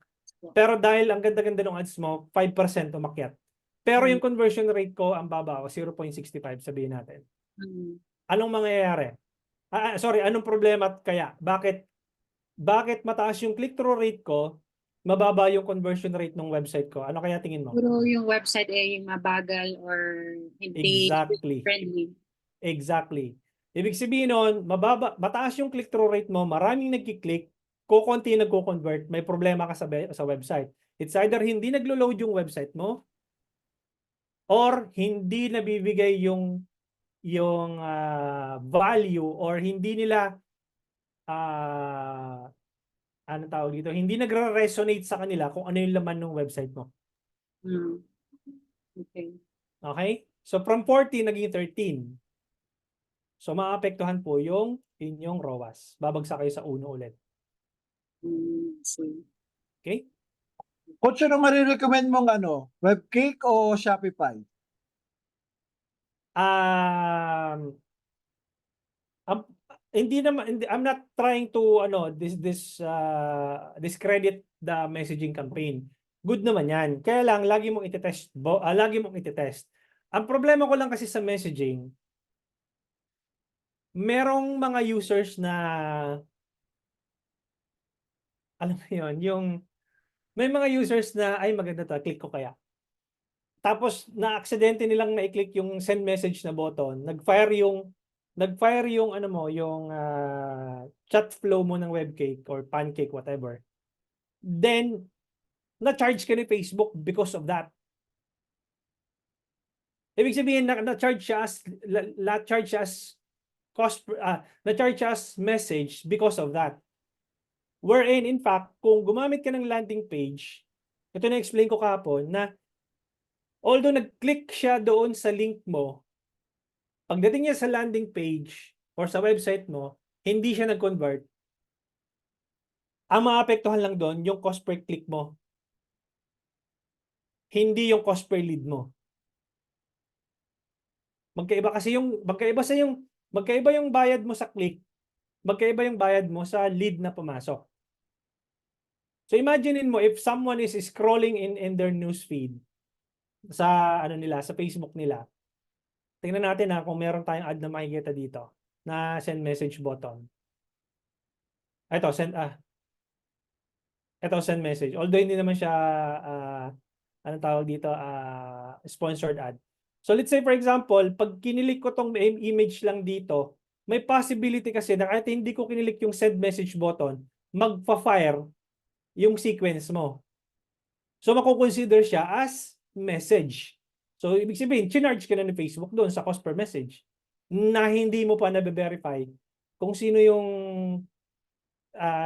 Pero dahil ang ganda-ganda ng ads mo, 5% umakyat. Pero yung conversion rate ko, ang baba ko, 0.65 sabihin natin. Mm. Anong mangyayari? Sorry, anong problema kaya? Bakit mataas yung click-through rate ko, mababa yung conversion rate ng website ko? Ano kaya tingin mo? Puro yung website ay mabagal or hindi Exactly. friendly. Exactly. Ibig sabihin nun, mataas yung click-through rate mo, maraming nagki-click, kukunti nagko-convert, may problema ka sa website. It's either hindi naglo-load yung website mo or hindi nabibigay yung value or hindi nila ano tawag dito, hindi nagre-resonate sa kanila kung ano yung laman ng website mo. Mm. Okay. Okay? So from 40 naging 13. So maapektuhan po yung inyong ROAS. Babagsak kayo sa 1 ulit. See. Okay? Coach, ano marirecommend mong ano? Webcake o Shopify? Hindi naman, I'm not trying to discredit the messaging campaign. Good naman 'yan. Kaya lang lagi mong itetest. Ang problema ko lang kasi sa messaging, merong mga users na alam mo 'yon, may mga users na ay maganda 'to, click ko kaya. Tapos na-aksidente nilang na-click yung send message na button, nag-fire yung ano mo, yung chat flow mo ng Webcake or Pancake, whatever. Then, na-charge ka ni Facebook because of that. Ibig sabihin, na-charge siya as message because of that. Wherein, in fact, kung gumamit ka ng landing page, ito na-explain ko kahapon, na although nag-click siya doon sa link mo, pagdating niya sa landing page or sa website mo, hindi siya nag-convert. Ang maapektuhan lang doon, yung cost per click mo. Hindi yung cost per lead mo. Magkaiba yung bayad mo sa click, magkaiba yung bayad mo sa lead na pumasok. So imaginein mo if someone is scrolling in their newsfeed sa sa Facebook nila. Tingnan natin kung meron tayong ad na makikita dito na send message button. Ito send message. Although hindi naman siya anong tawag dito, sponsored ad. So let's say for example, pag kinilik ko tong image lang dito, may possibility kasi na kahit hindi ko kinilik yung send message button, magpa-fire yung sequence mo. So makukonsider siya as message. So ibig sabihin, chinarge ka na ni Facebook doon sa cost per message na hindi mo pa na-verify kung sino yung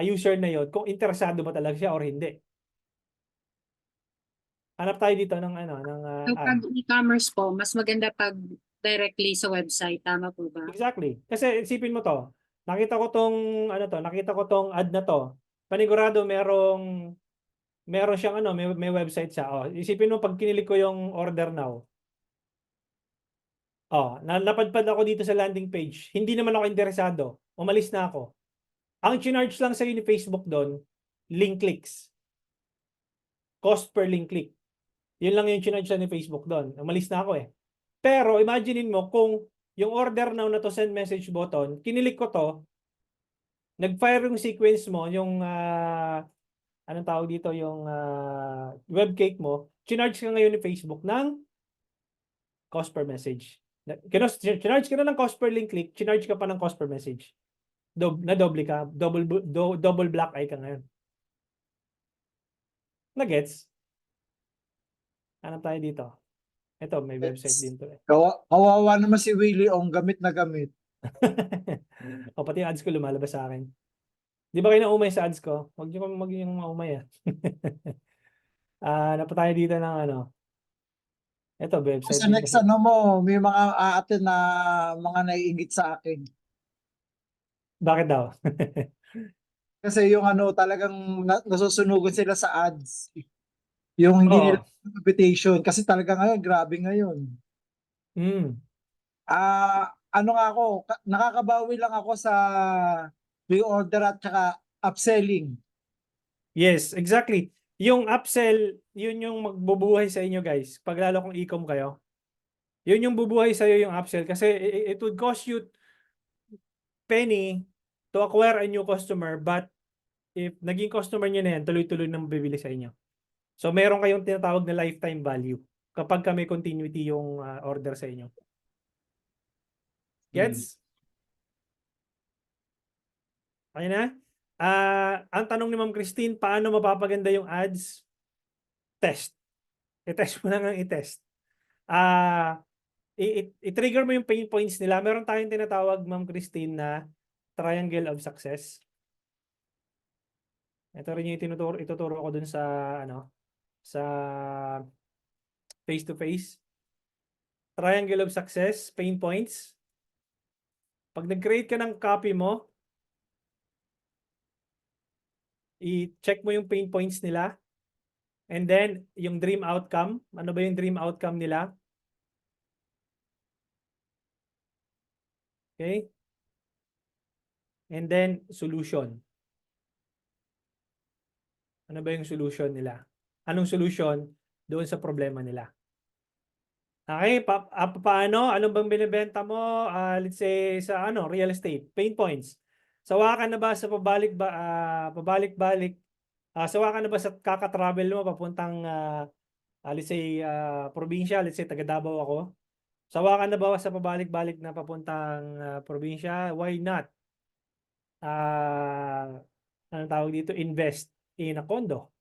user na yon, kung interesado ba talaga siya or hindi. Hanap tayo dito ng So pag e-commerce po, mas maganda pag directly sa website. Tama po ba? Exactly. Kasi isipin mo to. Nakita ko tong ad na to. Panigurado meron siyang may website siya. Oh, isipin mo pag kinilik ko yung order now. Oh, napadpad ako dito sa landing page. Hindi naman ako interesado. Umalis na ako. Ang charge lang sa ni Facebook doon, link clicks. Cost per link click. Yun lang yung charge ni Facebook doon. Umalis na ako eh. Pero imaginein mo kung yung order now na to send message button, kinilik ko to, nag-fire yung sequence mo, yung anong tawag dito, yung webcake mo, chinarge ka ngayon ni Facebook ng cost per message. Chinarge ka na ng cost per link click, chinarge ka pa ng cost per message. Doble ka, double black eye ka ngayon. Na-gets? Hanap tayo dito. Ito, may website din to eh. Kawawa naman si Willie Ong, gamit na gamit. O, pati yung ads ko lumalabas sa akin. Di ba kayo naumay sa ads ko? Huwag niyo maging maumay ah. Napa tayo dito ng Ito, website Sa din next kasi. ano mo, may mga aatin na mga naiingit sa akin. Bakit daw? Kasi yung ano, talagang nasusunugan sila sa ads. Yung hindi nila Oo. invitation. Kasi talaga ngayon, grabe ngayon. Mm. Ano nga ako, nakakabawi lang ako sa pre-order at saka upselling. Yes, exactly. Yung upsell, yun yung magbubuhay sa inyo guys. Pag lalo kung e-com kayo. Yun yung bubuhay sa iyo yung upsell kasi it would cost you penny to acquire a new customer, but if naging customer niyo na yan, tuloy-tuloy nang bibili sa inyo. So meron kayong tinatawag na lifetime value kapag may continuity yung order sa inyo. Gets? Okay na? Ang tanong ni Ma'am Christine, paano mapapaganda yung ads? Test. I-test mo lang ang i-test. I-trigger mo yung pain points nila. Meron tayong tinatawag, Ma'am Christine, na triangle of success. Ito rin yung ituturo ko dun sa sa face-to-face. Triangle of success, pain points. Pag nag-create ka ng copy mo, i-check mo yung pain points nila. And then, yung dream outcome. Ano ba yung dream outcome nila? Okay? And then, solution. Ano ba yung solution nila? Anong solution doon sa problema nila? Okay, paano? Anong bang binibenta mo? Let's say sa real estate, pain points. Sawa ka na ba sa pabalik-balik? Sawa ka na ba sa kaka-travel mo papuntang let's say probinsya, let's say taga Davao ako. Sawa ka na ba sa pabalik-balik na papuntang probinsya? Why not? Anong tawag dito? Invest in a condo.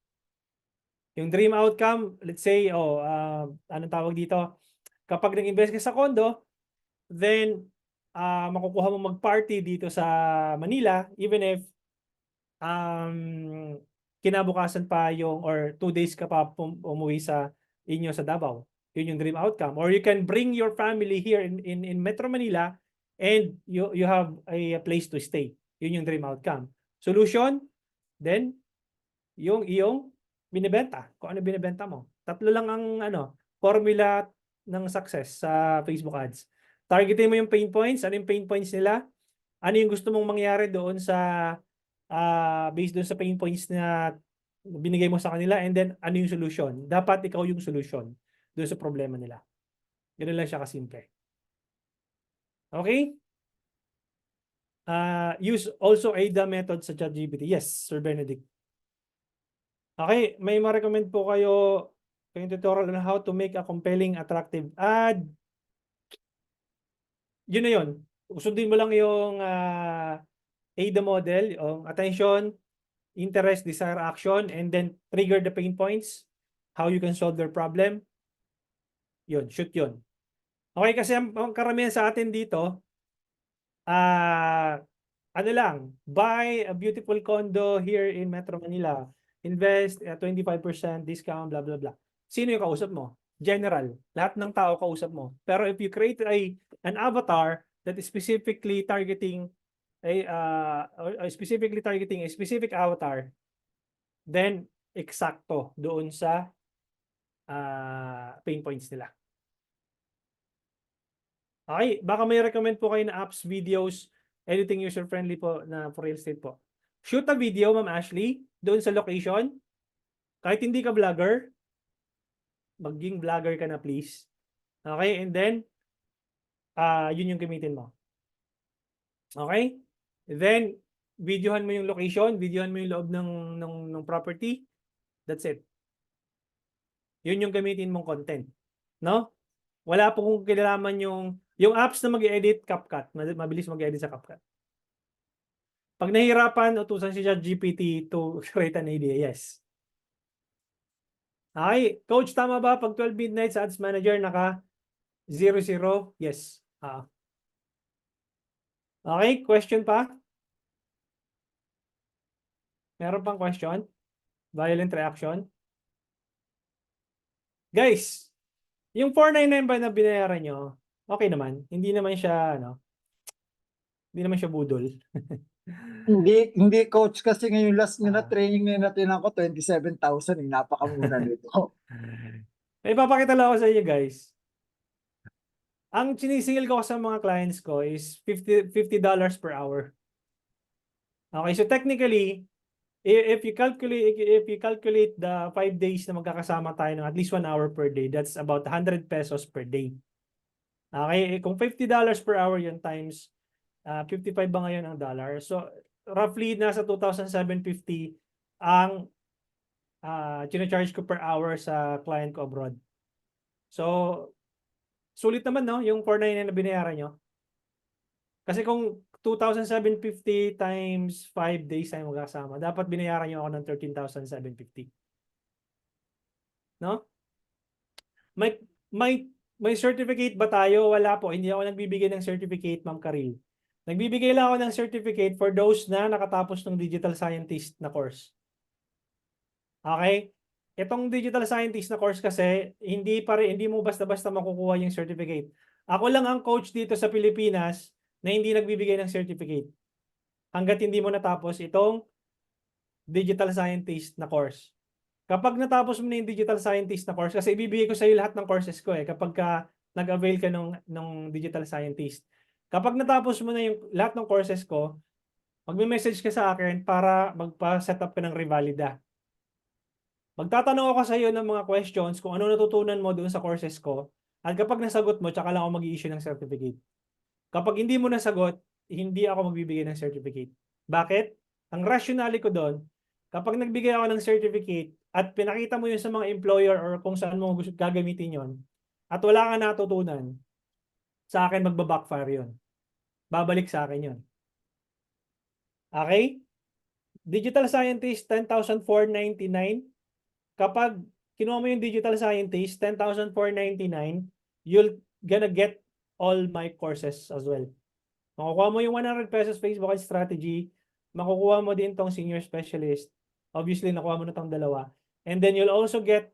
Yung dream outcome, let's say, anong tawag dito? Kapag nag-invest ka sa condo, then makukuha mo mag-party dito sa Manila, even if kinabukasan pa yung or 2 days ka pa umuwi sa inyo sa Davao. Yun yung dream outcome. Or you can bring your family here in Metro Manila and you have a place to stay. Yun yung dream outcome. Solution, then yung iyong binibenta. Kung ano binibenta mo. Tatlo lang ang formula ng success sa Facebook ads. Targetin mo yung pain points. Ano yung pain points nila? Ano yung gusto mong mangyari doon sa based doon sa pain points na binigay mo sa kanila, and then ano yung solution? Dapat ikaw yung solution doon sa problema nila. Ganun lang siya kasimple. Okay? Use also AIDA method sa ChatGPT. Yes, Sir Benedict. Okay, may ma-recommend po kayo kayong tutorial on how to make a compelling, attractive ad. Yun na yun. Sundin mo lang yung AIDA model, yung attention, interest, desire, action, and then trigger the pain points, how you can solve their problem. Yun, shoot yun. Okay, kasi ang karamihan sa atin dito, ano lang, buy a beautiful condo here in Metro Manila. Invest 25% discount, blah, blah, blah. Sino yung kausap mo? General. Lahat ng tao kausap mo. Pero if you create an avatar that is specifically targeting a specific avatar, then eksakto doon sa pain points nila. Okay, baka may recommend po kayo na apps, videos, editing user-friendly po na for real estate po. Shoot a video, Ma'am Ashley, doon sa location. Kahit hindi ka vlogger, maging vlogger ka na please. Okay, and then, yun yung gamitin mo. Okay? Then, videohan mo yung location, videohan mo yung loob ng property. That's it. Yun yung gamitin mong content. No? Wala po kung kinalaman yung apps na mag-edit, CapCut. Mabilis mag-edit sa CapCut. Pag nahihirapan, utusan si ChatGPT to create an idea. Yes. Okay. Coach, tama ba? Pag 12 midnight sa Ads Manager, naka 00? Yes. Okay. Question pa? Meron pang question? Violent reaction? Guys, Yung 499 ba na binayaran nyo, okay naman. Hindi naman siya, hindi naman siya budol. Hindi coach kasi ngayon last na Ah. training na natin ako 27,000 napakamura nito. May papakita lang ako sa inyo guys. Ang sinisingil ko sa mga clients ko is $50 per hour. Okay, so technically, if you calculate the 5 days na magkakasama tayo ng at least 1 hour per day, that's about 100 pesos per day. Okay, kung $50 per hour yun times 55 ba ngayon ang dollar? So roughly nasa 2,750 ang charge ko per hour sa client ko abroad. So sulit naman no yung 499 na binayaran nyo. Kasi kung 2,750 times 5 days tayo magkasama, dapat binayaran nyo ako ng 13,750. No? May certificate ba tayo? Wala po. Hindi ako nagbibigay ng certificate, Ma'am Karil. Nagbibigay lang ako ng certificate for those na nakatapos ng digital scientist na course. Okay? Itong digital scientist na course kasi, hindi mo basta-basta makukuha yung certificate. Ako lang ang coach dito sa Pilipinas na hindi nagbibigay ng certificate hanggat hindi mo natapos itong digital scientist na course. Kapag natapos mo na yung digital scientist na course, kasi ibibigay ko sa iyo lahat ng courses ko kapag nag-avail ka ng digital scientist. Kapag natapos mo na yung lahat ng courses ko, magme-message ka sa akin para magpa-set up ka ng Revalida. Magtatanong ako sa iyo ng mga questions kung ano natutunan mo doon sa courses ko, at kapag nasagot mo, tsaka lang ako mag-i-issue ng certificate. Kapag hindi mo nasagot, hindi ako magbibigay ng certificate. Bakit? Ang rationale ko doon, kapag nagbigay ako ng certificate at pinakita mo yun sa mga employer or kung saan mo gusto gagamitin yon, at wala ka natutunan, sa akin magbabackfire yun. Babalik sa akin yun. Okay? Digital scientist, 10,499. Kapag kinuha mo yung digital scientist, 10,499, you'll gonna get all my courses as well. Makukuha mo yung 100 pesos Facebook Ads strategy, makukuha mo din tong senior specialist. Obviously, nakuha mo na tong dalawa. And then you'll also get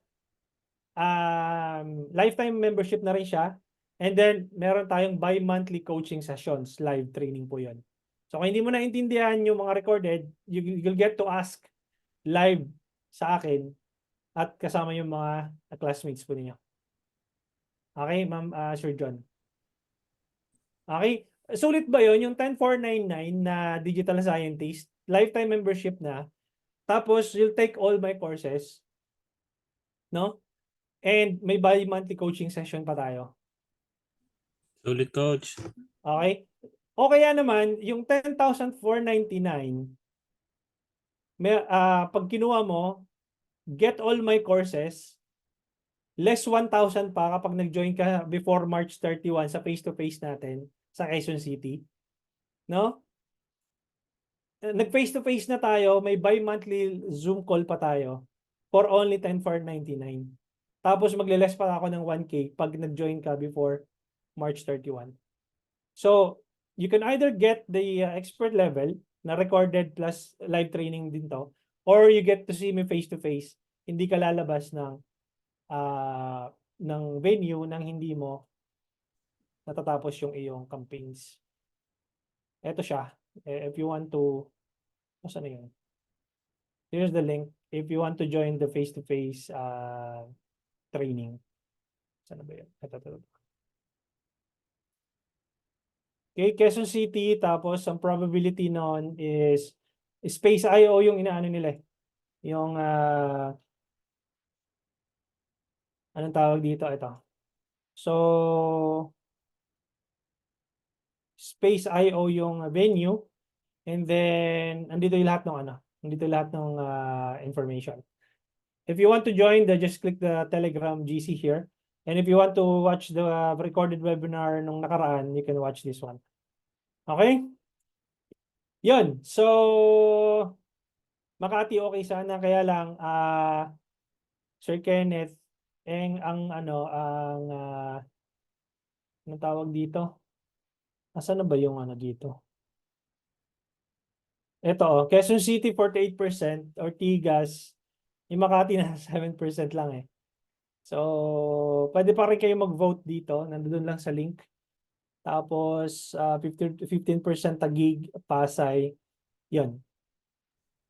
lifetime membership na rin siya. And then, meron tayong bi-monthly coaching sessions. Live training po yun. So, kung hindi mo naintindihan yung mga recorded, you'll get to ask live sa akin at kasama yung mga classmates po ninyo. Okay, Ma'am Sir John. Okay. Sulit ba yun? Yung 10,499 na digital scientist, lifetime membership na, tapos you'll take all my courses, no? And may bi-monthly coaching session pa tayo. Sulit, coach. Okay? O kaya naman, yung 10,499, pag kinuha mo, get all my courses, less 1,000 pa kapag nag-join ka before March 31 sa face-to-face natin sa Quezon City. No? Nag-face-to-face na tayo, may bi-monthly Zoom call pa tayo for only 10,499. Tapos magle-less pa ako ng 1K pag nag-join ka before March 31. So, you can either get the expert level na recorded plus live training din to, or you get to see me face-to-face. Hindi ka lalabas ng venue nang hindi mo natatapos yung iyong campaigns. Ito siya. If you want to, saan na yun? Here's the link. If you want to join the face-to-face training. Saan na ba yun? Ito. Okay, Quezon City, tapos ang probability noon is Space.io yung inaano nila. Yung anong tawag dito? Ito. So, Space.io yung venue, and then andito yung lahat ng andito yung lahat ng information. If you want to join, just click the Telegram GC here. And if you want to watch the recorded webinar nung nakaraan, you can watch this one. Okay? Yun. So, Makati okay sana, kaya lang Sir Kenneth, anong tawag dito? Asan na ba yung dito? Ito, Quezon City 48%, Ortigas, yung Makati na 7% lang eh. So, pwede pa rin kayo mag-vote dito. Nandoon lang sa link. Tapos 15% Taguig, Pasay. Yun.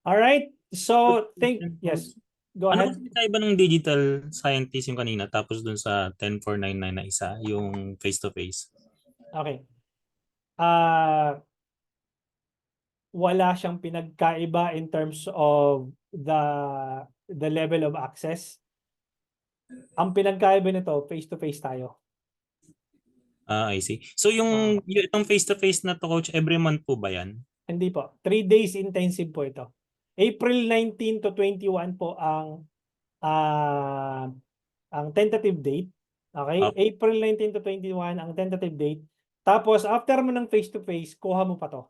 Alright. So, yes. Go Ano ahead. kasi kaiba ng digital scientist yung kanina tapos dun sa 10499 na isa, yung face-to-face? Okay. Wala siyang pinagkaiba in terms of the level of access. Ang pinagkaiba nito, face-to-face tayo. I see. So yung itong face-to-face na to, coach, every month po ba yan? Hindi po. 3 days intensive po ito. April 19 to 21 po ang tentative date. Okay? April 19 to 21 ang tentative date. Tapos after mo ng face-to-face, kuha mo pa to.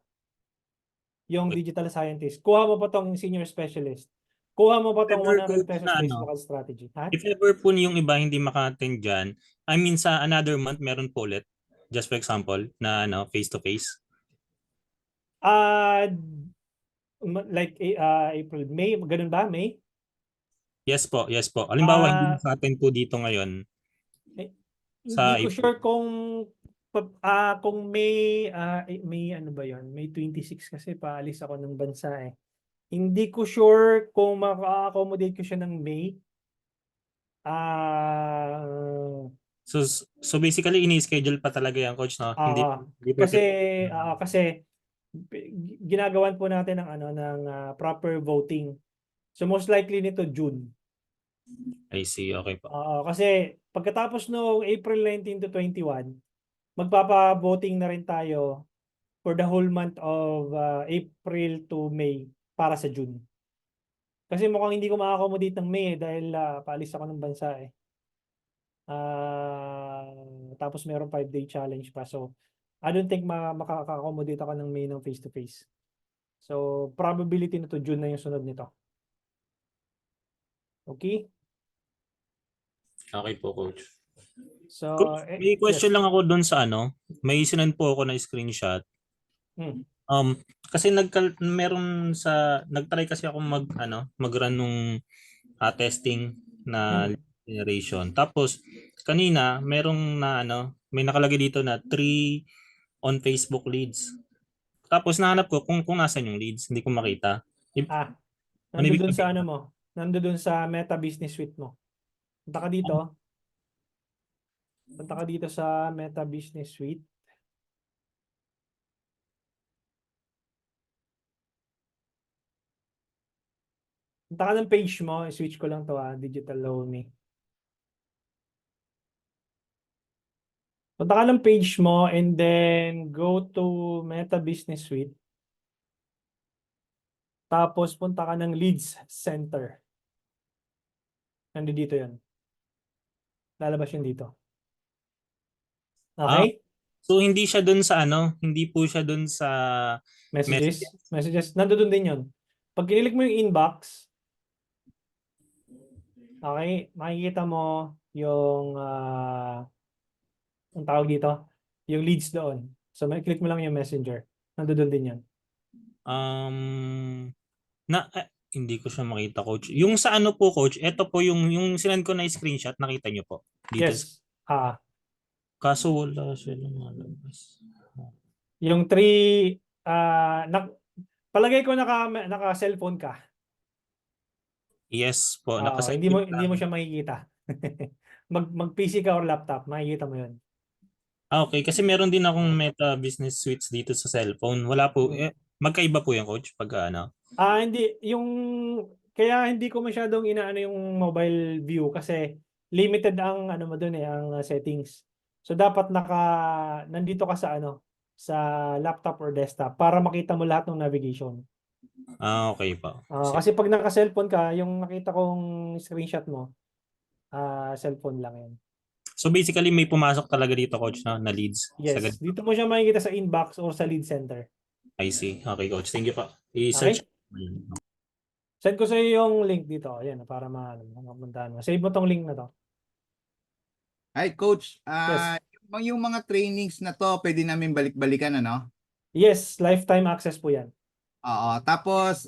Yung digital scientist. Kuha mo pa tong senior specialist. Kuha mo pa tong Ever 100 coach pesos na Facebook ad strategy. Ha? If ever po yung iba hindi maka-attend dyan, I mean sa another month meron po ulit, just for example, na face-to-face? Like April, May, ganun ba? May? Yes po, yes po. Halimbawa, hindi Ah, maka-attend po dito ngayon Hindi sa ko April. sure kung may ano ba 'yon? May 26 kasi paalis ako ng bansa eh. Hindi ko sure kung maka-accommodate ko siya ng May. So basically, ini-schedule pa talaga yan, coach, no? Hindi Kasi porket- kasi ginagawan po natin ng proper voting. So most likely nito June. I see, okay po. Kasi pagkatapos no April 19 to 21, magpapa-voting na rin tayo for the whole month of April to May para sa June. Kasi mukhang hindi ko ma-accommodate ng May dahil paalis ako ng bansa eh. Tapos meron 5-day challenge pa. So, I don't think makaka-accommodate ako ng May ng face-to-face. So, probability na to June na yung sunod nito. Okay? Okay po, coach. So, Coach, may question yes. lang ako doon sa may sinend po ako na screenshot. Kasi nagtry kasi ako mag-run nung testing na generation. Tapos kanina may nakalagay dito na 3 on Facebook leads. Tapos nahanap ko kung nasaan yung leads, hindi ko makita. Ano ibig Nandoon sa sabihin? mo? Nandoon sa Meta Business Suite mo. Punta ka dito. Punta ka dito sa Meta Business Suite. Punta ka ng page mo. I-switch ko lang to Digital Lomi. Punta ka ng page mo and then go to Meta Business Suite. Tapos punta ka ng Leads Center. Nandito yun. Lalabas yun dito. Okay? So hindi siya doon sa hindi po siya doon sa Messages. Nandoon din yun. Pag kinilik mo yung inbox, okay, makikita mo yung ang tawag dito, yung leads doon. So, click mo lang yung messenger. Nandoon din yan. Hindi ko siya makita, coach. Yung sa po, coach, ito po yung sinend ko na screenshot, nakita niyo po. Dito. Yes. Kaso wala siya lumalabas. Yung 3, palagay ko naka-cellphone ka. Yes po, Hindi mo siya makikita. Mag-PC ka or laptop, makikita mo yun. Okay, kasi meron din akong Meta Business Suites dito sa cellphone. Wala po. Magkaiba po yung coach pag Hindi. Kaya hindi ko masyadong inaano yung mobile view kasi limited ang mo doon ang settings. So dapat nandito ka sa laptop or desktop para makita mo lahat ng navigation. Okay po. Kasi pag naka-cellphone ka, yung nakita kong screenshot mo, cellphone lang yan. So basically may pumasok talaga dito, coach, na leads. Yes. Dito mo siya makikita sa inbox or sa lead center. I see. Okay, coach. Thank you po. I-search. Okay? Send ko sa iyo yung link dito. Ayan, para mapuntahan mo. Save mo tong link na to. Hi, coach. Yes. Yung mga trainings na to, pwede namin balik-balikan, ano? Yes, lifetime access po yan. Oo. Tapos,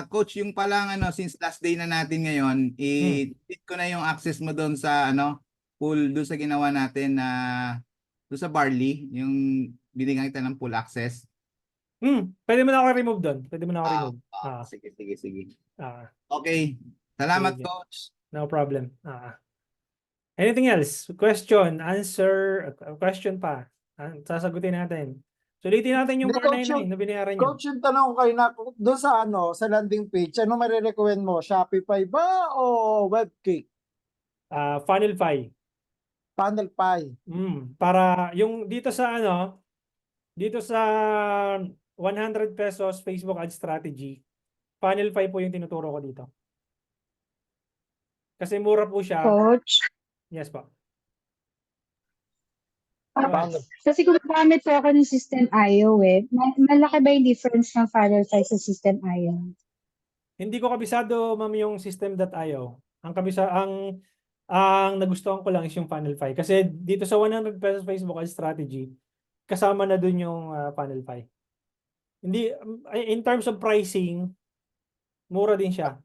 coach, yung palang since last day na natin ngayon, i-hit ko na yung access mo doon sa full doon sa ginawa natin na doon sa Barley, yung binigyan kita ng full access. Pwede mo na ako remove doon. Pwede mo na ako remove. Sige, sige, sige. Ah, Okay. Salamat, Sige. Coach. no problem. Anything else? Question, answer, question pa. Sasagutin natin. Sulitin natin yung Hindi, Coach, 499 na binayaran nyo. Coach, yung tanong ko kayo na doon sa sa landing page, ano marirecommend mo? Shopify ba o Webcake? Funnelfy. Funnelfy. Para yung dito sa dito sa 100 pesos Facebook ad strategy, Funnelfy po yung tinuturo ko dito. Kasi mura po siya. Coach. Yes po. Kasi gumagamit po ako ng System IO malaki ba yung difference ng Funnelfy sa System IO? Hindi ko kabisado, ma'am, yung system.io. Ang nagustuhan ko lang is yung Funnelfy. Kasi dito sa 100 pesos Facebook ad strategy, kasama na dun yung Funnelfy. Hindi, in terms of pricing, mura din siya.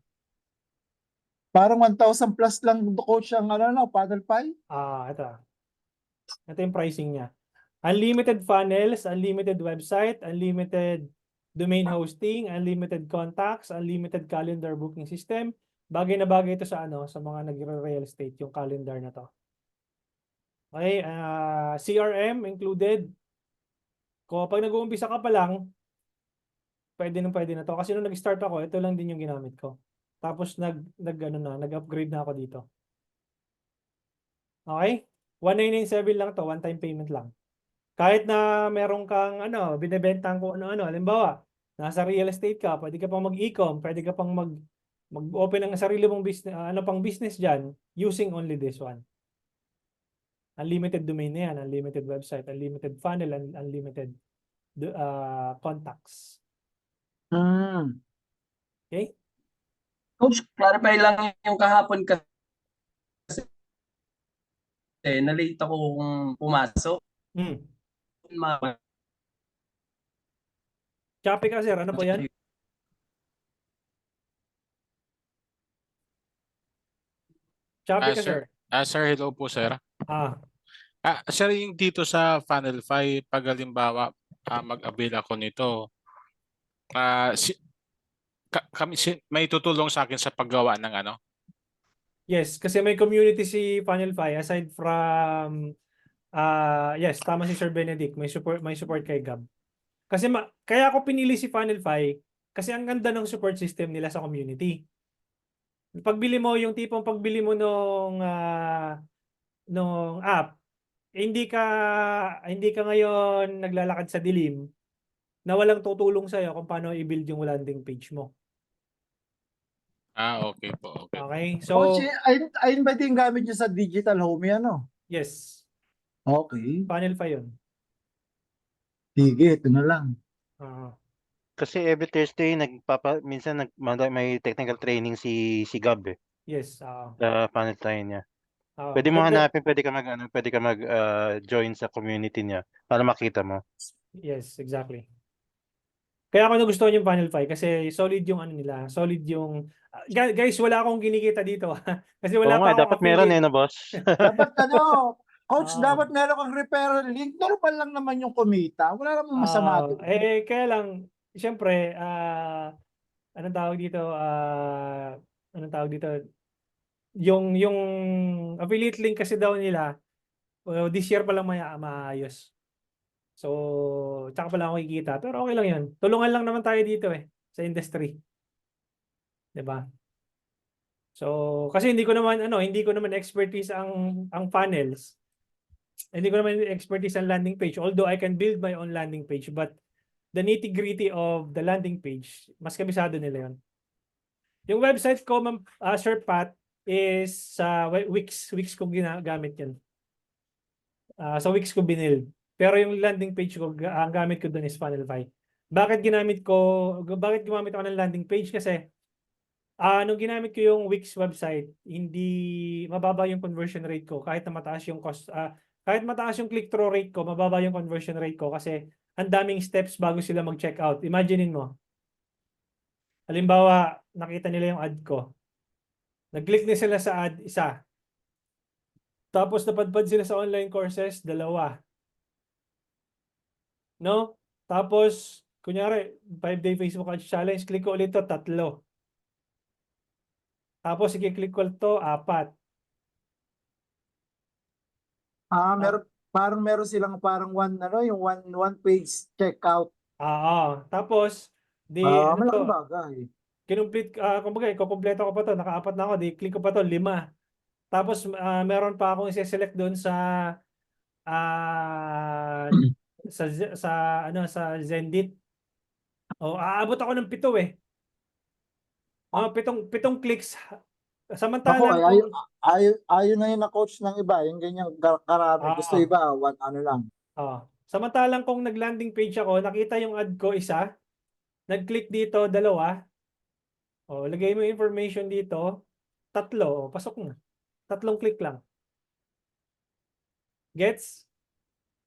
Parang 1,000 plus lang, Coach, ang Funnelfy. Ito yung pricing niya. Unlimited funnels, unlimited website, unlimited domain hosting, unlimited contacts, unlimited calendar booking system. Bagay na bagay ito sa sa mga nagre-real estate, yung calendar na to. Okay, CRM included. Pag nag-uumpisa ka pa lang, pwede na to. Kasi nung nag-start ako, ito lang din yung ginamit ko. Tapos nag-upgrade na ako dito. Okay? 1997 lang to, one-time payment lang. Kahit na meron kang binebentahan ko ano-ano, halimbawa, nasa real estate ka, pwede ka pang mag-e-com, pwede ka pang mag-open ng sarili mong business, pang business diyan using only this one. Unlimited domain na yan, unlimited website, unlimited funnel, and unlimited contacts. Okay? Coach, clarify lang yung kahapon kasi na-late akong pumasok. Shopee ka, sir. Ano po yan? Shopee ka, sir. Sir, hello po, sir. Sir, yung dito sa Funnelfy, pag halimbawa mag-avail ako nito, may tutulong sa akin sa paggawa ng ano? Yes, kasi may community si Funnelfy aside from yes, tama si Sir Benedict, may support kay Gab. Kasi kaya ako pinili si Funnelfy kasi ang ganda ng support system nila sa community. Pagbili mo yung tipong pagbili mo nung app, hindi ka ngayon naglalakad sa dilim na walang tutulong sa iyo kung paano i-build yung landing page mo. Okay po. Okay. Okay. So, Coach, ayun ba yung gamit nyo sa digital home yan, yes. Okay. Funnelfy yun. Sige, ito na lang. Kasi every Thursday minsan may technical training si Gab Yes. sa Funnelfy niya. Pwede mo hanapin, pwede ka join sa community niya para makita mo. Yes, exactly. Kaya ako nagustuhan yung Funnelfy kasi solid yung nila, solid yung guys, wala akong kinikita dito kasi wala pa akong dapat meron na boss. Dapat Coach, dapat meron kang referral link. Normal lang naman yung kumita. Wala namang masama doon. Kaya lang, siyempre, anong tawag dito? Yung affiliate link kasi daw nila, this year pa lang maayos. So, tsaka pala ako kikita. Pero okay lang yun. Tulungan lang naman tayo dito sa industry. Diba? So, kasi hindi ko naman expertise ang funnels. Hindi ko naman expertise ang landing page. Although I can build my own landing page, but the nitty-gritty of the landing page, mas kabisado nila yun. Yung website ko, Sir Pat, is sa Wix. Wix ko ginagamit yun. Sa Wix ko binild. Pero yung landing page ko, ang gamit ko doon is Funnelfy. Bakit gumamit ako ng landing page? Kasi nung ginamit ko yung Wix website, hindi mababa yung conversion rate ko kahit na mataas yung cost, kahit mataas yung click-through rate ko, mababa yung conversion rate ko kasi ang daming steps bago sila mag-check out. Imaginein mo. Halimbawa, nakita nila yung ad ko. Nag-click na sila sa ad isa. Tapos napadpad sila sa online courses, 2. No? Tapos, kunyari, 5-day Facebook Ads Challenge, click ko ulit to, 3. Tapos, i-click ko to, 4. Meron, parang meron silang parang yung one page checkout. Tapos, Malaking bagay. kumbaga, ikukumpleto ko pa to, naka-4 na ako, click ko pa to, 5. Tapos, meron pa akong i-select doon sa sa Zendit. Aabot ako ng 7 eh. 7 clicks. Ako, Samantalang ayaw na yun na coach ng iba. Yung ganyang karami. Gusto iba, ano lang. samantalang kung nag-landing page ako, nakita yung ad ko isa, nag-click dito 2, lagay mo yung information dito, 3, pasok na. 3 click lang. Gets?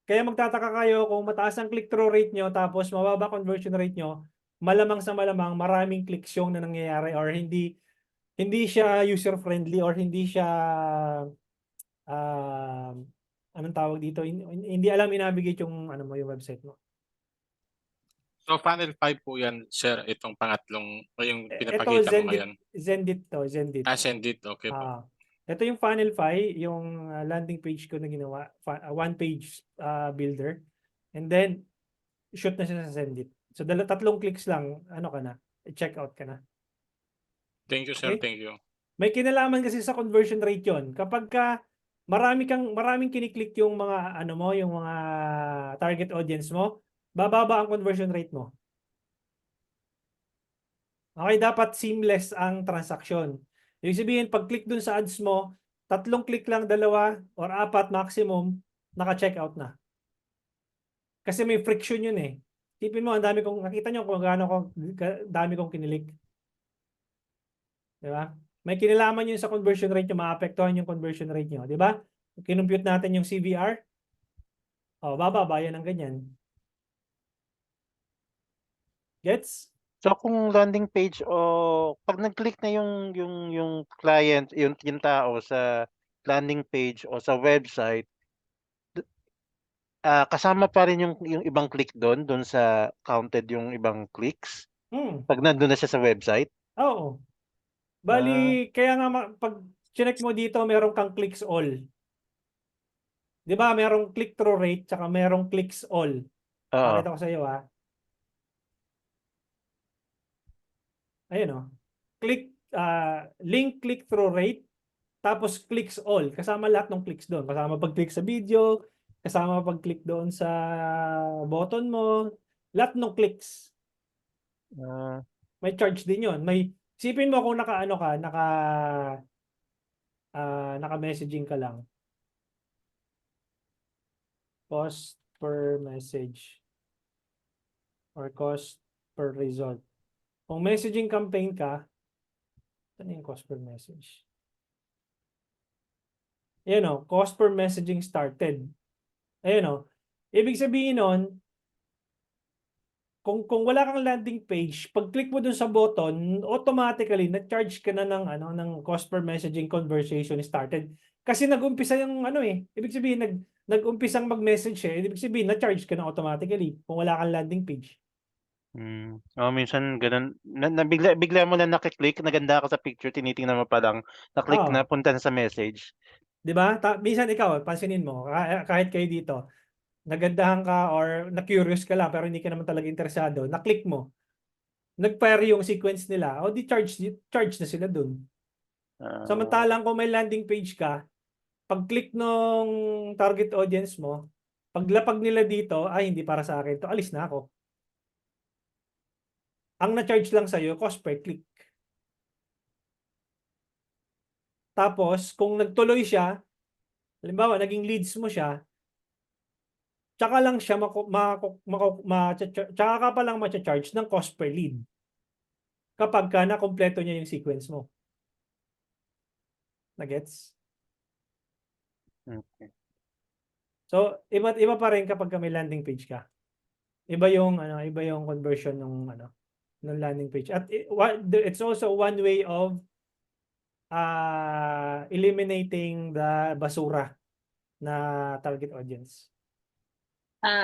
Kaya magtataka kayo kung mataas ang click-through rate nyo tapos mababa conversion rate nyo, malamang sa malamang maraming clicks yung na nangyayari or hindi siya user-friendly or hindi siya anong tawag dito? Hindi alam i-navigate yung yung website mo. So funnel 5 po yan, sir, itong pangatlong o yung Ito pinapakita mo ngayon. Zendit to, Zendit. Sendit, okay po. Ito yung Funnelfy, yung landing page ko na ginawa, one page builder. And then shoot na siya sa Zendit. So 3 clicks lang, ano ka na, check out ka na. Thank you, sir. Okay? Thank you. May kinalaman kasi sa conversion rate 'yon. Kapag maraming kiniklik yung mga yung mga target audience mo, bababa ang conversion rate mo. Okay, dapat seamless ang transaction. Ibig sabihin, pag-click dun sa ads mo, 3 click lang, 2 or 4 maximum, naka-checkout na. Kasi may friction yun eh. Tipin mo, ang dami kong, nakita nyo kung gaano dami kong kinilik. Diba? May kinalaman yun sa conversion rate nyo, maapektuhan yung conversion rate nyo. Diba? Kinumpute natin yung CVR. Bababa yan ng ganyan. Gets? So kung landing page o pag nag-click na yung client, yung tao sa landing page o sa website, kasama pa rin yung ibang click doon sa counted yung ibang clicks pag nandun na siya sa website? Oo. Bali, kaya nga pag check mo dito, meron kang clicks all. 'Di ba? Merong click-through rate tsaka merong clicks all. Pakita ko sa iyo Ayun link click-through rate, tapos clicks all. Kasama lahat ng clicks doon. Kasama pag-click sa video, kasama pag-click doon sa button mo, lahat ng clicks. May charge din yun. Isipin mo kung naka-messaging ka lang. Cost per message or cost per result. Kung messaging campaign ka, ano yung cost per message? Ayan cost per messaging started. Ayan ibig sabihin nun, kung wala kang landing page, pag-click mo dun sa button, automatically na-charge ka na ng cost per messaging conversation started. Kasi nag-umpisa yung ibig sabihin nag-umpisang mag-message ibig sabihin na-charge ka na automatically kung wala kang landing page. Minsan ganun. Bigla mo lang nakiklik, naganda ka sa picture, tinitingnan mo pa lang, na-click na, punta na sa message. 'Di ba? Minsan ikaw, pansinin mo, kahit kayo dito, nagandahan ka or na-curious ka lang pero hindi ka naman talaga interesado, na-click mo. Nag-fire yung sequence nila, di charge na sila dun. Samantalang kung may landing page ka, pag-click nung target audience mo, paglapag nila dito, hindi para sa akin to, alis na ako. Ang na-charge lang sa'yo, cost per click. Tapos, kung nagtuloy siya, halimbawa, naging leads mo siya, tsaka lang siya tsaka ka pa lang ma-charge ng cost per lead. Kapag na-kompleto niya yung sequence mo. Na-gets? Okay. So, iba pa rin kapag may landing page ka. Iba yung conversion ng landing page. At it's also one way of eliminating the basura na target audience.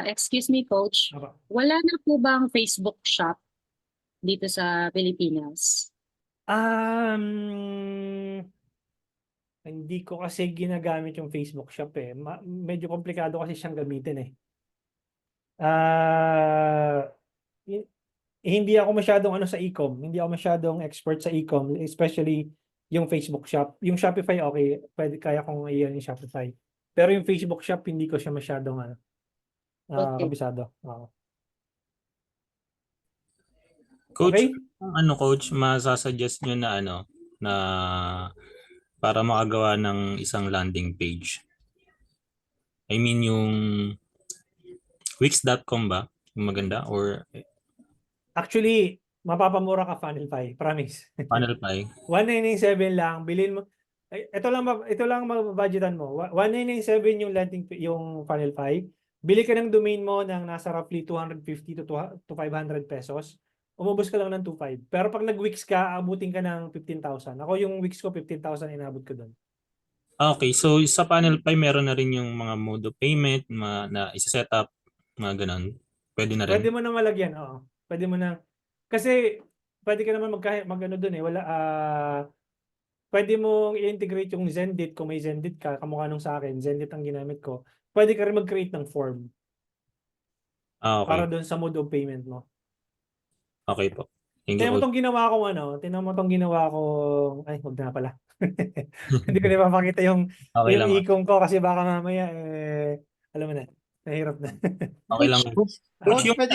Excuse me, Coach. Aba. Wala na po bang Facebook shop dito sa Pilipinas? Hindi ko kasi ginagamit yung Facebook Shop eh. Medyo komplikado kasi siyang gamitin eh. Hindi ako masyadong sa e-com. Hindi ako masyadong expert sa e-com, especially yung Facebook Shop. Yung Shopify okay, kaya kong iyan yung Shopify. Pero yung Facebook Shop hindi ko siya masyadong Okay. kabisado. Oo. Coach, Okay? coach, masasuggest nyo na na para makagawa ng isang landing page. I mean yung Wix.com ba? Yung maganda or Actually, mapapamura ka Funnelfy, promise. Funnelfy? 1997 lang, bilhin mo. Ito lang mababudgetan mo. 1997 yung yung Funnelfy. Bili ka ng domain mo ng nasa roughly 250 to 500 pesos. Umubos ka lang ng 2.5. Pero pag nag-Wix ka, abutin ka ng 15,000. Ako yung Wix ko 15,000 inabot ko doon. Okay, so sa Funnelfy meron na rin yung mga mode of payment na isa-set up, mga ganun. Pwede na rin. Pwede mo na malagyan, oo. Pwede mo na. Kasi pwede ka naman mag-ano doon eh. Pwede mo i-integrate yung Zendit kung may Zendit ka, kamukha nung sa akin, Zendit ang ginamit ko. Pwede ka rin mag-create ng form Okay. para doon sa mode of payment mo. Okay po. Thank Tingnan mo you, coach. tong ginawa kong ay, wag na pala. Hindi ko na mapakita yung Okay lang. icon ko kasi baka mamaya alam mo na, nahirap na. Okay lang. Coach, Coach, yung pwede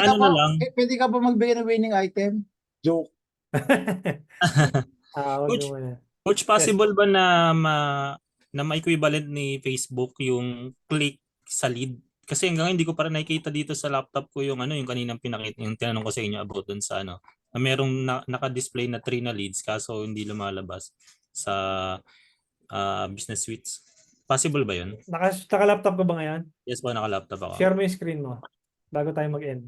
pwede ka ba magbigay ng winning item? Joke. Wag Coach, mo na. Coach, possible ba na ma-equivalent ni Facebook yung click sa lead? Kasi hanggang hindi ko pa rin nakikita dito sa laptop ko yung yung kaninang pinakita, yung tinanong ko sa inyo about dun sa na merong naka-display na 3 na leads kaso hindi lumalabas sa business suites. Possible ba yun? Naka-laptop ko ba ngayon? Yes po, naka-laptop ako. Share mo yung screen mo bago tayo mag-end.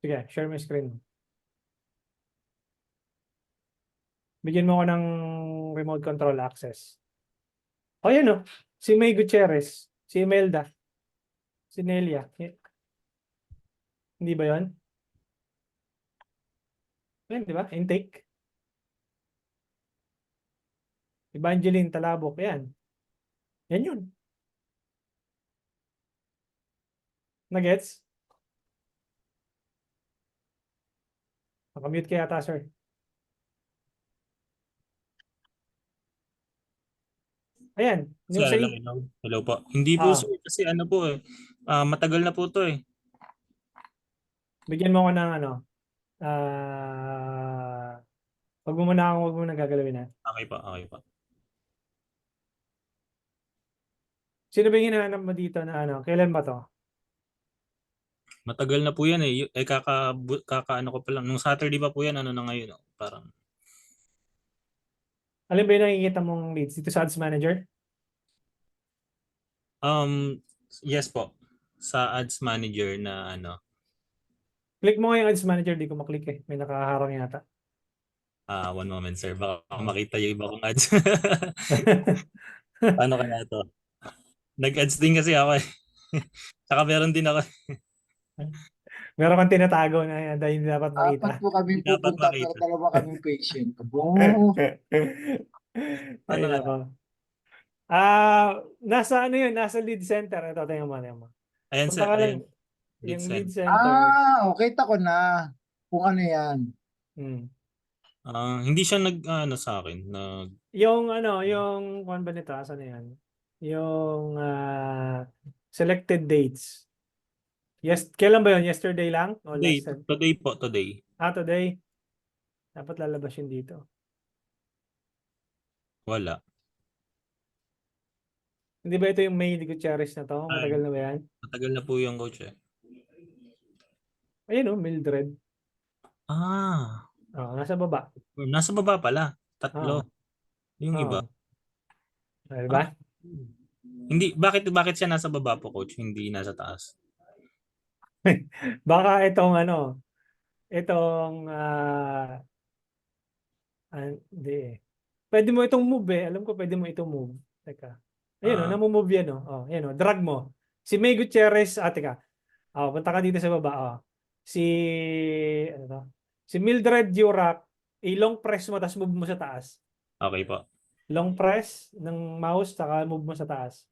Sige, share mo yung screen mo. Bigyan mo ko ng remote control access. O yan si May Gutierrez, si Imelda, si Nelia. Hindi ba yun? Yan, di ba? Intake. Evangeline Talabok, yan. Yan yun. Nagets? Nakamute ka yata, sir. Ayan. Yung Sir, hello po. Hindi po sir, kasi po matagal na po to eh. Bigyan mo ko ng wag mo muna gagalawin na. Okay po. Sino ba yung hinahanap mo dito na kailan ba to? Matagal na po yan eh. Kaka ko pa lang. Nung Saturday pa po yan, na ngayon. Parang. Alin ba yung nakikita mong leads dito sa Ads Manager? Yes po. Sa Ads Manager na Click mo nga yung Ads Manager, di ko maklik eh. May nakaharang yata. One moment sir. Baka makita yung iba kong ads. Paano kaya to? Nag-ads din kasi ako eh. Saka meron din ako. Meron kang tinatago na dahil hindi dapat makita. Apat po kami Hindi dapat pupunta makita. pero dalawa kaming patient. Ay, nako. Nasa nasa lead center. Ito, tingnan mo. Ayan Punta sir. ka lang. Ayan. Yung Lead lead center. Kita ko na kung ano yan. Hindi siya sa akin. Yung kung ba nito, asan na yan? Yung selected dates. Yes, kailan ba yun? Yesterday lang? O Today po, today. Today. Dapat lalabas yun dito. Wala. Hindi ba ito yung May Gutierrez na to? Matagal na ba yan? Matagal na po yung coach eh. Ayun Mildred. Nasa baba. Nasa baba pala. 3. Yung iba. Diba? Hindi, bakit siya nasa baba po coach, hindi nasa taas? Baka itong hindi eh. Pwede mo itong move eh. Alam ko pwede mo itong move. Teka. Ayun namumove yan Ayun drag mo. Si May Gutierrez, teka. Punta ka dito sa baba Si ano to? Si Mildred Yurak, i-long press mo tapos move mo sa taas. Okay po. Long press ng mouse saka move mo sa taas.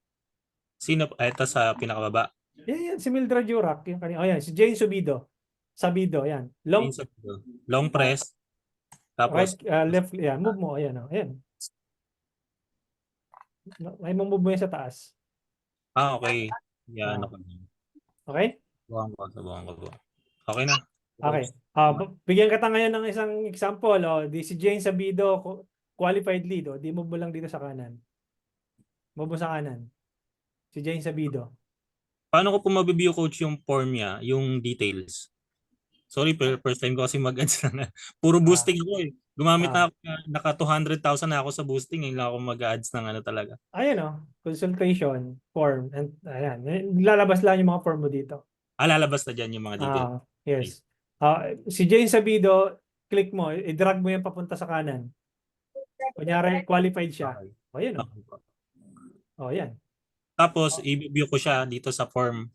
Sino? Ito sa pinakababa. Yan, si Mildred Yurak, yung kanina. Yan, si Jane Subido. Sabido, yan. Long press. Tapos, Right, left, yan. Move mo, ayan. Ayan. Ay, move mo yan sa taas. okay. Yan, Okay? Subukan ko po. Okay na. Okay. Bigyan kita ngayon ng isang example. Di si Jane Sabido, qualified lead. Di move mo lang dito sa kanan. Move mo sa kanan. Si Jane Sabido. Paano ko po mabibigyo coach yung form niya, yung details? Sorry, first time ko kasi mag-ads na. Puro boosting ako eh. Gumamit na ako, naka 200,000 na ako sa boosting, hindi ako mag-ads ng talaga. Ayan consultation form. And ayan, lalabas lang yung mga form mo dito. Lalabas na dyan yung mga details. Yes. Si Jane Sabido, click mo, i-drag mo yan papunta sa kanan. Kunyari, qualified siya. Okay. Yan. Tapos, i-view ko siya dito sa form.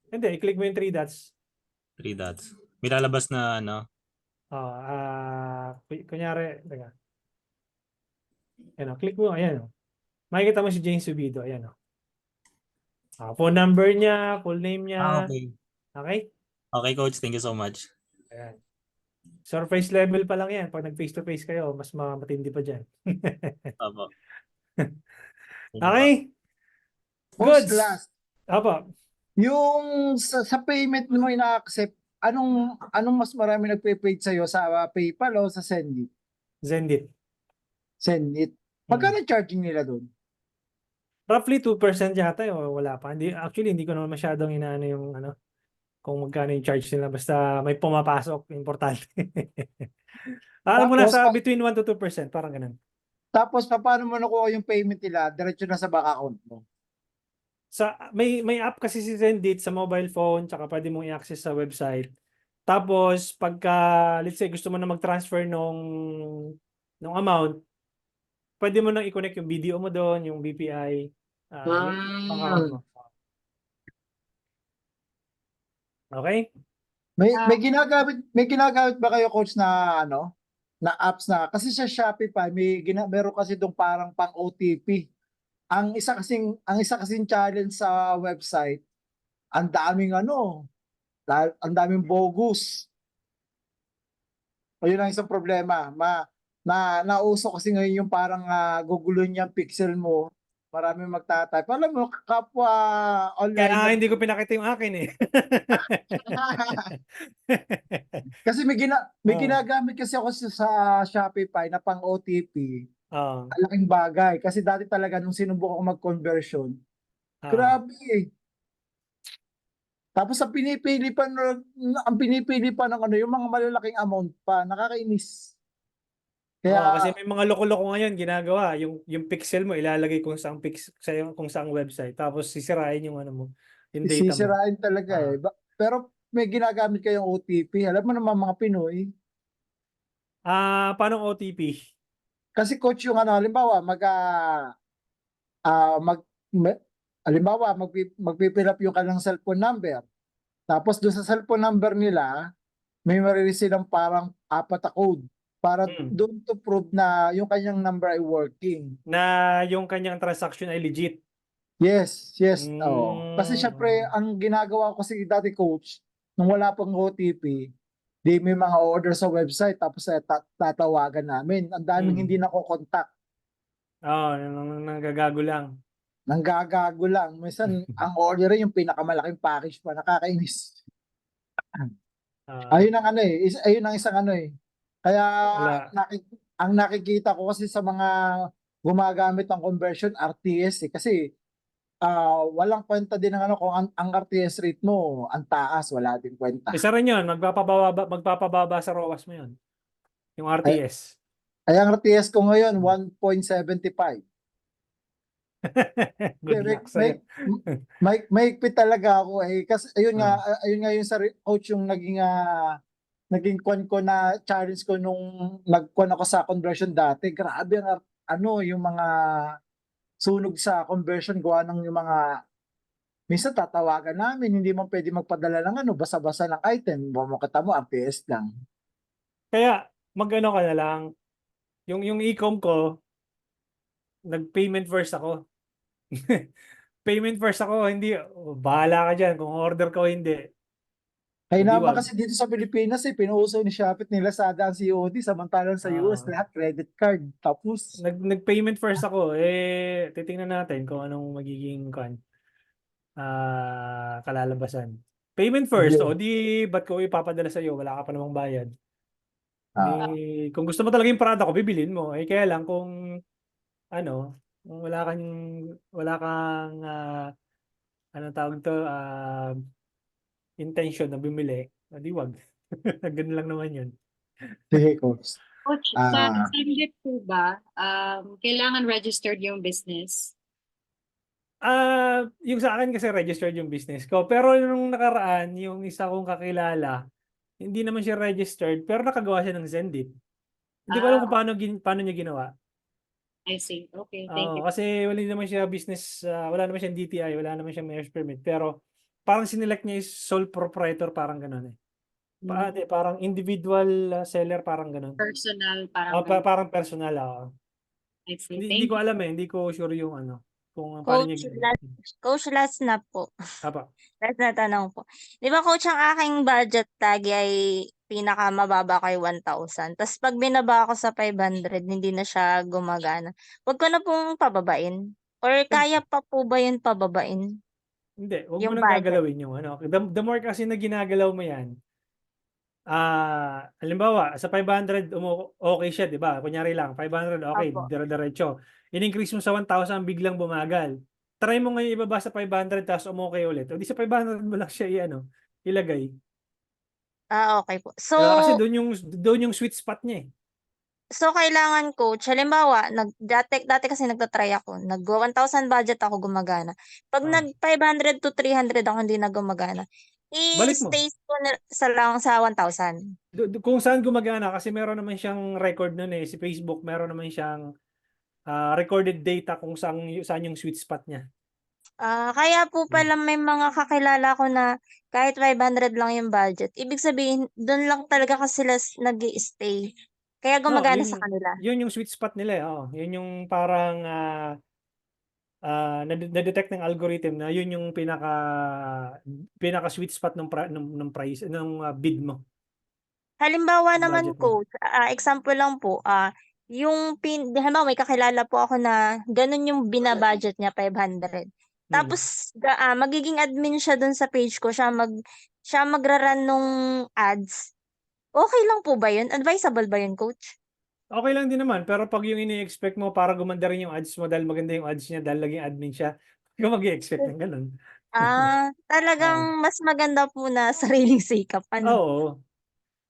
Hindi, i-click mo yung 3 dots. 3 dots. May lalabas na Kunyari, teka. Click mo, ayan. Makikita mo si Jane Subido, ayan. Phone number niya, full name niya. Okay. Okay? Okay, coach. Thank you so much. Ayan. Surface level pa lang yan. Pag nag-face-to-face kayo, mas matindi pa dyan. Opo. Okay? Post Goods. last. Apo. Yung sa payment mo ina-accept, anong mas marami nagpe-paid sa'yo sa PayPal o sa Sendit? Zendit. Sendit. Magkano charging nila doon? Roughly 2% yata wala pa. Actually, hindi ko naman masyadong inaano yung kung magkano yung charge nila. Basta may pumapasok. Importante. Alam mo nasa between 1 to 2%. Parang ganun. Tapos, paano mo nakuha yung payment nila? Diretso na sa bank account mo? May app kasi si Zendit sa mobile phone, tsaka pwede mong i-access sa website. Tapos pagka let's say gusto mo na mag-transfer nung amount, pwede mo nang i-connect yung video mo doon, yung BPI, yung account mo. Okay? May ginagamit ba kayo coach na na apps na kasi sa Shopify meron kasi dong parang pang OTP. Ang isa kasing challenge sa website, ang daming bogus. O yun ang isang problema. Nauso kasi ngayon yung parang gugulo niyang pixel mo. Maraming magtatype. Alam mo, kapwa online. Kaya hindi ko pinakita yung akin eh. Kasi may ginagamit kasi ako sa Shopify na pang OTP. Malaking bagay. Kasi dati talaga nung sinubukan ko mag-conversion, grabe eh. Tapos ang pinipili pa ng yung mga malalaking amount pa. Nakakainis. Kaya, kasi may mga loko-loko ngayon ginagawa. Yung pixel mo ilalagay kung saang website. Tapos sisirain yung mo. Yung data mo. sisirain talaga eh. Pero may ginagamit kayong OTP. Alam mo naman mga Pinoy. Paano OTP? Kasi coach yung halimbawa magpipill up yung kanilang cellphone number. Tapos doon sa cellphone number nila, may marireceive silang parang 4 na code para doon to prove na yung kanyang number ay working. Na yung kanyang transaction ay legit. Yes. Kasi syempre, ang ginagawa ko kasi dati coach, nung wala pang OTP, di may mga order sa website tapos tatawagan namin. Ang daming hindi nako-contact. Nanggagago lang. Nanggagago lang. Minsan, ang order yung pinakamalaking package pa. Nakakainis. Ayun ang isang Kaya, ang nakikita ko kasi sa mga gumagamit ng conversion, RTS Kasi, walang kwenta din ng kung ang RTS rate mo, ang taas, wala din kwenta. Isa rin yun, magpapababa sa ROAS mo yun. Yung RTS. Ay ang RTS ko ngayon, 1.75. Good May, luck sa'yo. maigpit talaga ako eh. Kasi ayun nga yung sa coach yung naging kwan ko na challenge ko nung nagkwan ako sa conversion dati. Grabe ang yung mga sunog sa conversion gawa ng yung mga minsan tatawagan namin, hindi mo pwede magpadala ng basa-basa ng item. Makita mo, RPS lang. Kaya mag-ano ka na lang. Yung e-com ko, nag-payment first ako. Payment first ako, hindi, bahala ka dyan kung order ka o hindi. Kaya Hindi naman wag. kasi dito sa Pilipinas pinuuso ni Shopee at ni Lazada ang COD samantalang sa US lahat credit card. Tapos Nag-payment first ako, titingnan natin kung anong magiging kalalabasan. Payment first, Yeah. o di ba't ko ipapadala sa iyo, wala ka pa namang bayad. Ah. Kung gusto mo talaga yung product ko, bibilin mo. Kaya lang kung kung wala kang tawag to, intention na bumili, di wag. Ganun lang naman yun. Sige, coach. Coach, sa Sendit po ba, kailangan registered yung business? Yung sa akin kasi registered yung business ko. Pero nung nakaraan, yung isa kong kakilala, hindi naman siya registered, pero nakagawa siya ng Zendit. Hindi ko alam kung paano niya ginawa. I see. Okay, thank you. Kasi wala naman siya business, wala naman siyang DTI, wala naman siyang mayor's permit. Pero parang sinelect niya is sole proprietor, parang gano'n eh. Parang individual seller, parang gano'n. Personal, parang ganun. Parang personal. I see. Hindi Thank ko you. alam hindi ko sure yung kung paano niya ginawa. Coach, last na po. Apa. Last na tanong po. Di ba, coach, ang aking budget lagi ay pinakamababa kay 1,000. Tapos pag binaba ako sa 500, hindi na siya gumagana. Huwag ko na pong pababain. Or kaya pa po ba yun pababain? Hindi, huwag mo Yung nang budget. gagalawin yung The more kasi na ginagalaw mo yan, halimbawa, sa 500, okay siya, di ba? Kunyari lang, 500, okay, Opo. dire-diretso. In-increase mo sa 1,000, biglang bumagal. Try mo ngayon ibaba sa 500, tapos okay ulit. O di sa 500 mo lang siya ilagay. Okay po. So, Diba? Kasi doon yung sweet spot niya eh. So, kailangan coach, halimbawa, dati kasi nagtatry ako, nag-1,000 budget ako, gumagana. Pag nag-500 to 300 ako, hindi na gumagana. Balik mo. I-stay ko lang sa 1,000. Kung saan gumagana, kasi meron naman siyang record nun eh. Si Facebook, meron naman siyang recorded data kung saan yung sweet spot niya. Kaya po pala may mga kakilala ko na kahit 500 lang yung budget. Ibig sabihin, doon lang talaga kasi sila nag-i-stay. Kaya gumagana sa kanila. Yun yung sweet spot nila eh. Yun yung parang na-detect ng algorithm na yun yung pinaka sweet spot ng price ng bid mo. Halimbawa Yung naman budget mo. coach, example lang po, halimbawa may kakilala po ako na ganun yung binabudget niya, 500. Tapos magiging admin siya dun sa page ko, siya magra-run nung ads. Okay lang po ba yun? Advisable ba yun, coach? Okay lang din naman, pero pag yung ini-expect mo para gumanda rin yung ads mo dahil maganda yung ads niya dahil laging admin siya, hindi ka mag-i-expect ng ganun. Talagang mas maganda po na sariling sikap. Oo.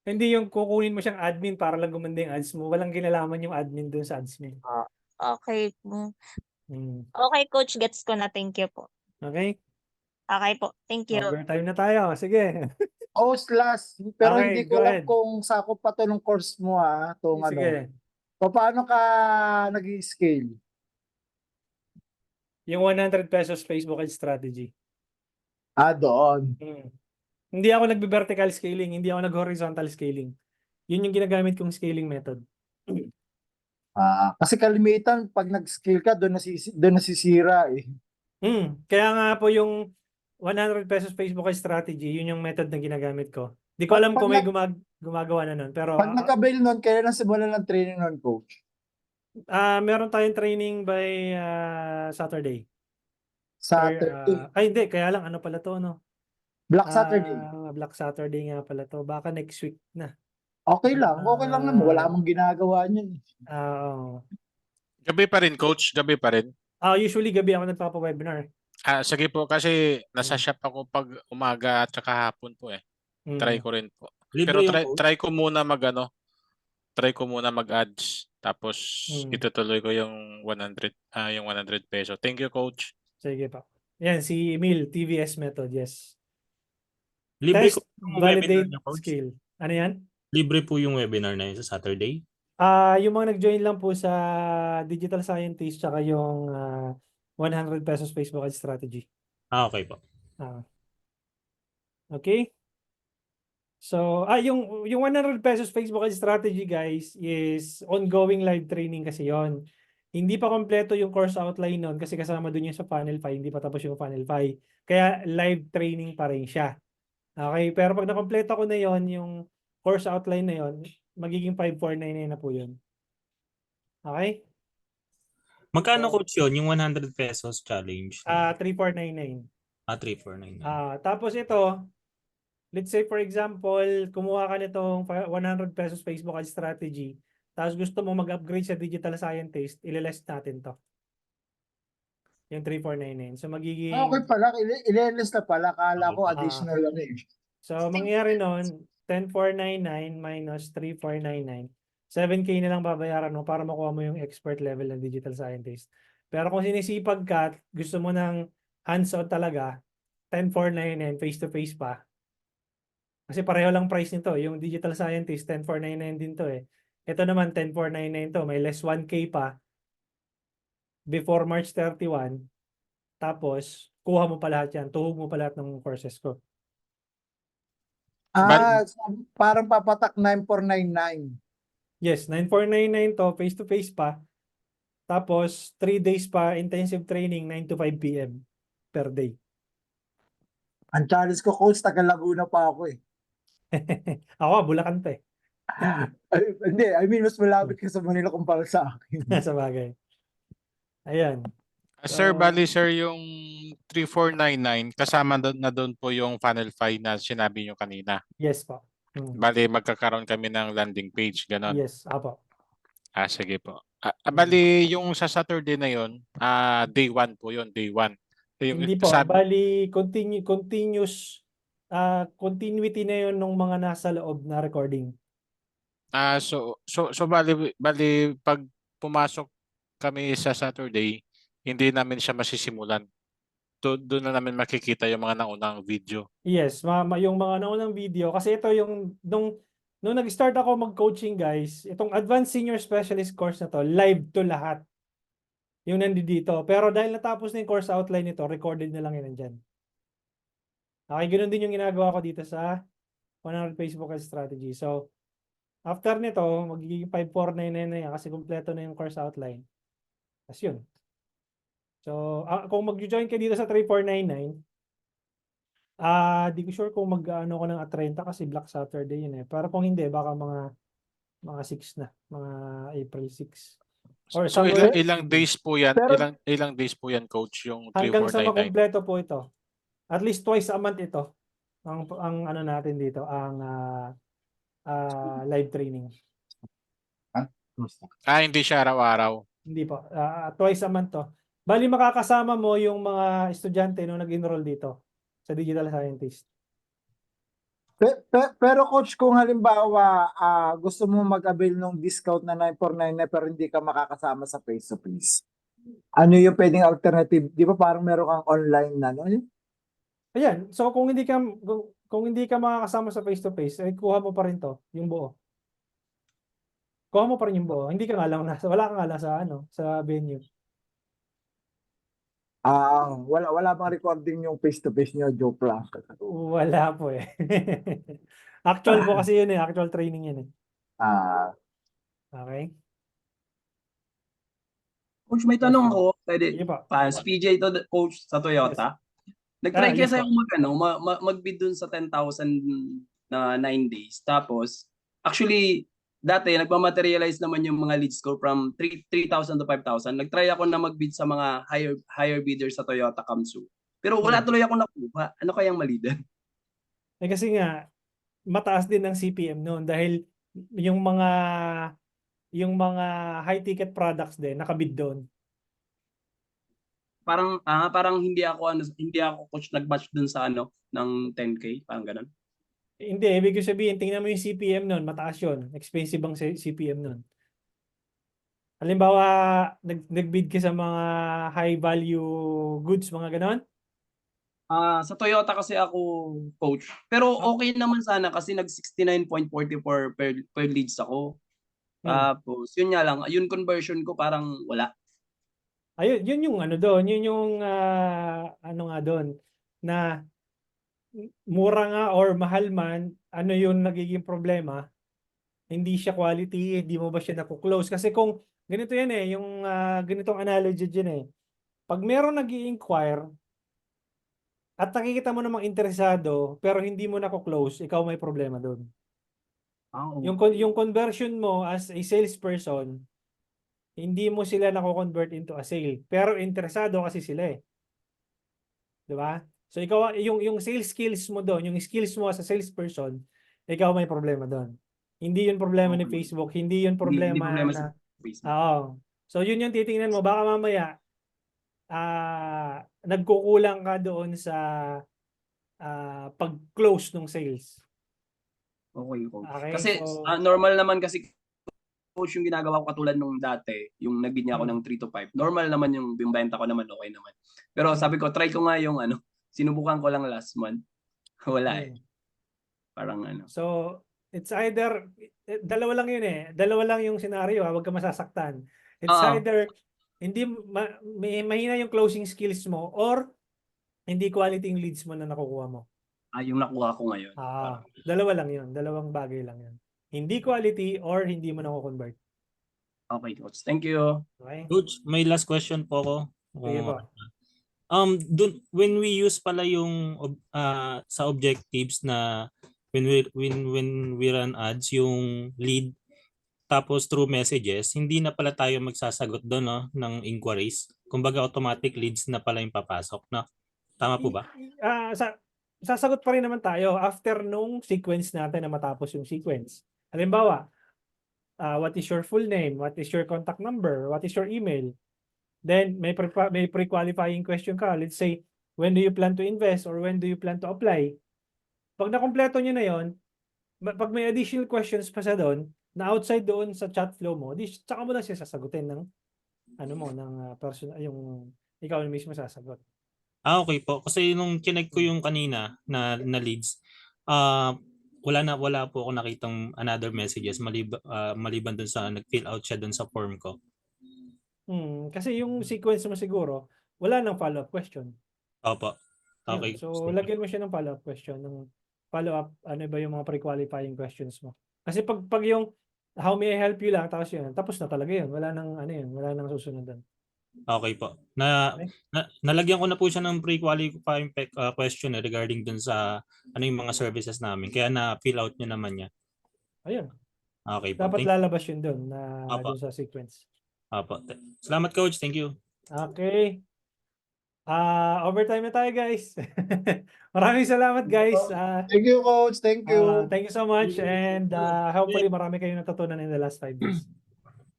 Hindi yung kukunin mo siyang admin para lang gumanda yung ads mo. Walang kinalaman yung admin dun sa ads mo. Okay po. Okay, coach, gets ko na. Thank you po. Okay? Okay po. Thank you. Overtime na tayo. Sige. Last, pero Okay, hindi go ko alam ahead. kung sakop pa to ng course mo Sige. Paano ka nag-scale? Yung 100 pesos Facebook Ads strategy. Doon. Hindi ako nagbe-vertical scaling, hindi ako nag-horizontal scaling. Yun yung ginagamit kong scaling method. Kasi kalimitan pag nag-scale ka doon nasisira eh. Kaya nga po yung 100 pesos Facebook Ads strategy, yun yung method na ginagamit ko. Di ko alam kung may gumagawa na nun. Pero Pag nag-avail nun, kailan simulan ng training nun, coach? meron tayong training by Saturday. Saturday. Hindi, kaya lang ano pala to, no? Black Saturday. Black Saturday nga pala to. Baka next week na. Okay lang naman. Wala mong ginagawa niyan. Gabi pa rin, coach. Gabi pa rin. Usually gabi ako nagpapa-webinar. Sige po, kasi nasa shop ako pag umaga at saka hapon po eh. Try ko rin po. Libre Pero yung coach. try ko muna try ko muna mag-ads tapos Hmm. itutuloy ko yung 100 peso. Thank you, coach. Sige pa. Yan, si Emil, TVS method, yes. Libre Test, ko yung webinar validate, niya, coach. skill. Ano yan? Libre po yung webinar na yun sa Saturday. Yung mga nag-join lang po sa Digital Scientist tsaka yung 100 pesos Facebook Ads strategy. Okay po. Okay? So, yung 100 pesos Facebook Ads strategy, guys, is ongoing live training kasi yon. Hindi pa kompleto yung course outline nun kasi kasama dun yung sa Funnel 5, hindi pa tapos yung Funnel 5. Kaya live training pa rin siya. Okay, pero pag nakompleto ko na yon, yung course outline na yon, magiging 5499 na po yun. Okay? Magkano, coach, yun? Yung 100 pesos challenge? 3499. 3499. Tapos ito, let's say for example, kumuha ka nitong 100 pesos Facebook Ads strategy, tapos gusto mo mag-upgrade sa Digital Scientist, ililest natin to. Yung 3499. So magiging... Okay pala, ililist na pala. Kala ko Okay. additional ano eh. So mangyayari nun, 10,499 minus 3,499. 7K na lang babayaran mo para makuha mo yung expert level ng Digital Scientist. Pero kung sinisipag ka, gusto mo ng hands-on talaga, 10,499 face-to-face pa. Kasi pareho lang price nito. Yung Digital Scientist, 10,499 din to eh. Ito naman, 10,499 to. May less 1K pa before March 31. Tapos, kuha mo pa lahat yan. Tuhog mo pa lahat ng courses ko. So, parang papatak 9499. Yes, 9499 to, face-to-face pa. Tapos, 3 days pa, intensive training, 9 to 5 p.m. per day. Ang challenge ko, coach, taga Laguna pa ako eh. Ako, Bulacan pa eh. Hindi, I mean, mas malapit ka sa Manila kumpara sa akin. Sa bagay. Ayan. Sir, bali sir, yung 3499, kasama na doon po yung Funnel 5 na sinabi nyo kanina. Yes po. Bali, magkakaroon kami ng landing page, ganon. Yes, apo. Sige po. Bali, yung sa Saturday na yun, day 1 po yun, day 1. Hindi po, bali continuous continuity na yun ng mga nasa loob na recording. So bali pag pumasok kami sa Saturday, hindi namin siya masisimulan. Doon na namin makikita yung mga naunang video. Yes, yung mga naunang video kasi ito yung nung nag-start ako mag-coaching, guys, itong Advanced Senior Specialist course na to, live to lahat. Yung nandito. Pero dahil natapos na yung course outline nito, recorded na lang yun nandyan. Okay, ganoon din yung ginagawa ko dito sa 100 Facebook Ads strategy. So, after nito, magiging 5499 na yan kasi kumpleto na yung course outline. As yun. So, kung mag-join ka dito sa 3499, di ko sure kung mag-ano ko ng 30 kasi Black Saturday yun eh. Pero kung hindi, baka mga 6 na. Mga April 6. Or so ilang days po yan? Pero, ilang days po yan, coach, yung 3499? Hanggang sa makumpleto po ito. At least twice a month ito. Ang ano natin dito, ang live training. Hindi siya araw-araw. Hindi po. Twice a month to. Bali makakasama mo yung mga estudyante no nag-enroll dito sa Digital Scientist. Pero coach, kung halimbawa gusto mo mag-avail ng discount na 949 pero hindi ka makakasama sa face-to-face, ano yung pwedeng alternative? Di ba parang meron kang online na, no? Ayan. So kung hindi ka makakasama sa face-to-face, ay kuha mo pa rin to, yung buo. Kuha mo pa rin yung buo. Hindi ka nga lang wala ka nga lang sa venue. Wala bang recording yung face-to-face nyo? Joke lang. Wala po eh. Actual po kasi yun eh. Actual training yun eh. Okay. Coach, may tanong ako. Pwede. Sige pa. Si PJ to, coach sa Toyota. Nag-try yes kasi po. ako mag-bid dun sa 10,000 na 9 days. Tapos, actually, dati, nagmamaterialize naman yung mga leads ko from 3,000 to 5,000. Nag-try ako na mag-bid sa mga higher bidder sa Toyota Kamsu. Pero wala tuloy ako nakuha. Ano kayang mali din? Eh kasi nga, mataas din ng CPM noon dahil yung mga high ticket products din nakabid doon. Parang hindi ako coach nag-match dun sa ng 10K, parang ganun. Hindi, ibig ko sabihin, tingnan mo yung CPM nun, mataas yun. Expensive ang CPM nun. Halimbawa, nag-bid ka sa mga high value goods, mga ganon? Sa Toyota kasi ako, coach. Pero Ah. okay naman sana kasi nag 69.44 per leads ako. Tapos, yun nga lang, yung conversion ko parang wala. Ayun, yun yung ano doon, yun yung ano nga doon, na mura nga or mahal man, ano yung nagiging problema, hindi siya quality, hindi mo ba siya naku-close. Kasi kung ganito yan yung ganitong analogy dyan pag meron nag-i-inquire at nakikita mo namang interesado pero hindi mo naku-close, ikaw may problema doon. Yung conversion mo as a salesperson, hindi mo sila nako-convert into a sale. Pero interesado kasi sila 'Di ba? So ikaw yung sales skills mo doon, yung skills mo as a salesperson, ikaw may problema doon. Hindi yun problema ni Okay. Facebook, hindi yun Hindi problema problema na sa Facebook. oo. So yun yung titingnan mo baka mamaya nagkukulang ka doon sa pag-close ng sales. Okay, coach. Okay, Kasi so normal naman kasi coach yung ginagawa ko katulad nung dati, yung nag-bid niya ako ng 3 to 5. Normal naman yung benta ko naman, okay naman. Pero sabi ko, try ko nga yung sinubukan ko lang last month. Wala Parang So it's either dalawa lang yun Dalawa lang yung scenario huwag ka masasaktan. It's Oo. either hindi mahina yung closing skills mo or hindi quality yung leads mo na nakukuha mo. Yung nakuha ko ngayon. Dalawa lang yun. Dalawang bagay lang yun. Hindi quality or hindi mo nakukonvert. Okay, coach. Thank you. Okay? Coach, may last question po ako. Sige po. When we use pala yung sa objectives na when we run ads, yung lead tapos through messages, hindi na pala tayo magsasagot doon ng inquiries. Kumbaga automatic leads na pala yung papasok, no? Tama po ba? Sasagot pa rin naman tayo after nung sequence natin na matapos yung sequence. Halimbawa, what is your full name? What is your contact number? What is your email? Then may pre-qualifying question ka. Let's say, when do you plan to invest or when do you plan to apply? Pag nakompleto nyo na yon, pag may additional questions pa sa doon, na outside doon sa chat flow mo, tsaka mo na siya sasagutin ng person, yung ikaw na mismo sasagot. Okay po. Kasi nung kineg ko yung kanina na leads, wala po ako nakitang another messages maliban dun sa nag-fill out siya dun sa form ko. Kasi yung sequence mo siguro, wala nang follow-up question. Opo. Okay. So, lagyan mo siya ng follow-up question. Ng follow-up, ano ba yung mga pre-qualifying questions mo? Kasi pag yung how may I help you lang, tapos na talaga yun. Wala nang wala nang susunod doon. Okay po. Nalagyan ko na po siya ng pre-qualifying question regarding dun sa yung mga services namin. Kaya na-fill out niya naman niya. Ayun. Okay po. Dapat lalabas yun doon dun sa sequence. Opo. Salamat, Coach. Thank you. Okay. Overtime na tayo, guys. Maraming salamat, guys. Thank you, coach. Thank you. Thank you so much and hopefully marami kayong natutunan in the last 5 days.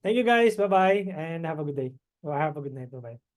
Thank you, guys. Bye-bye and have a good day. Or have a good night. Bye-bye.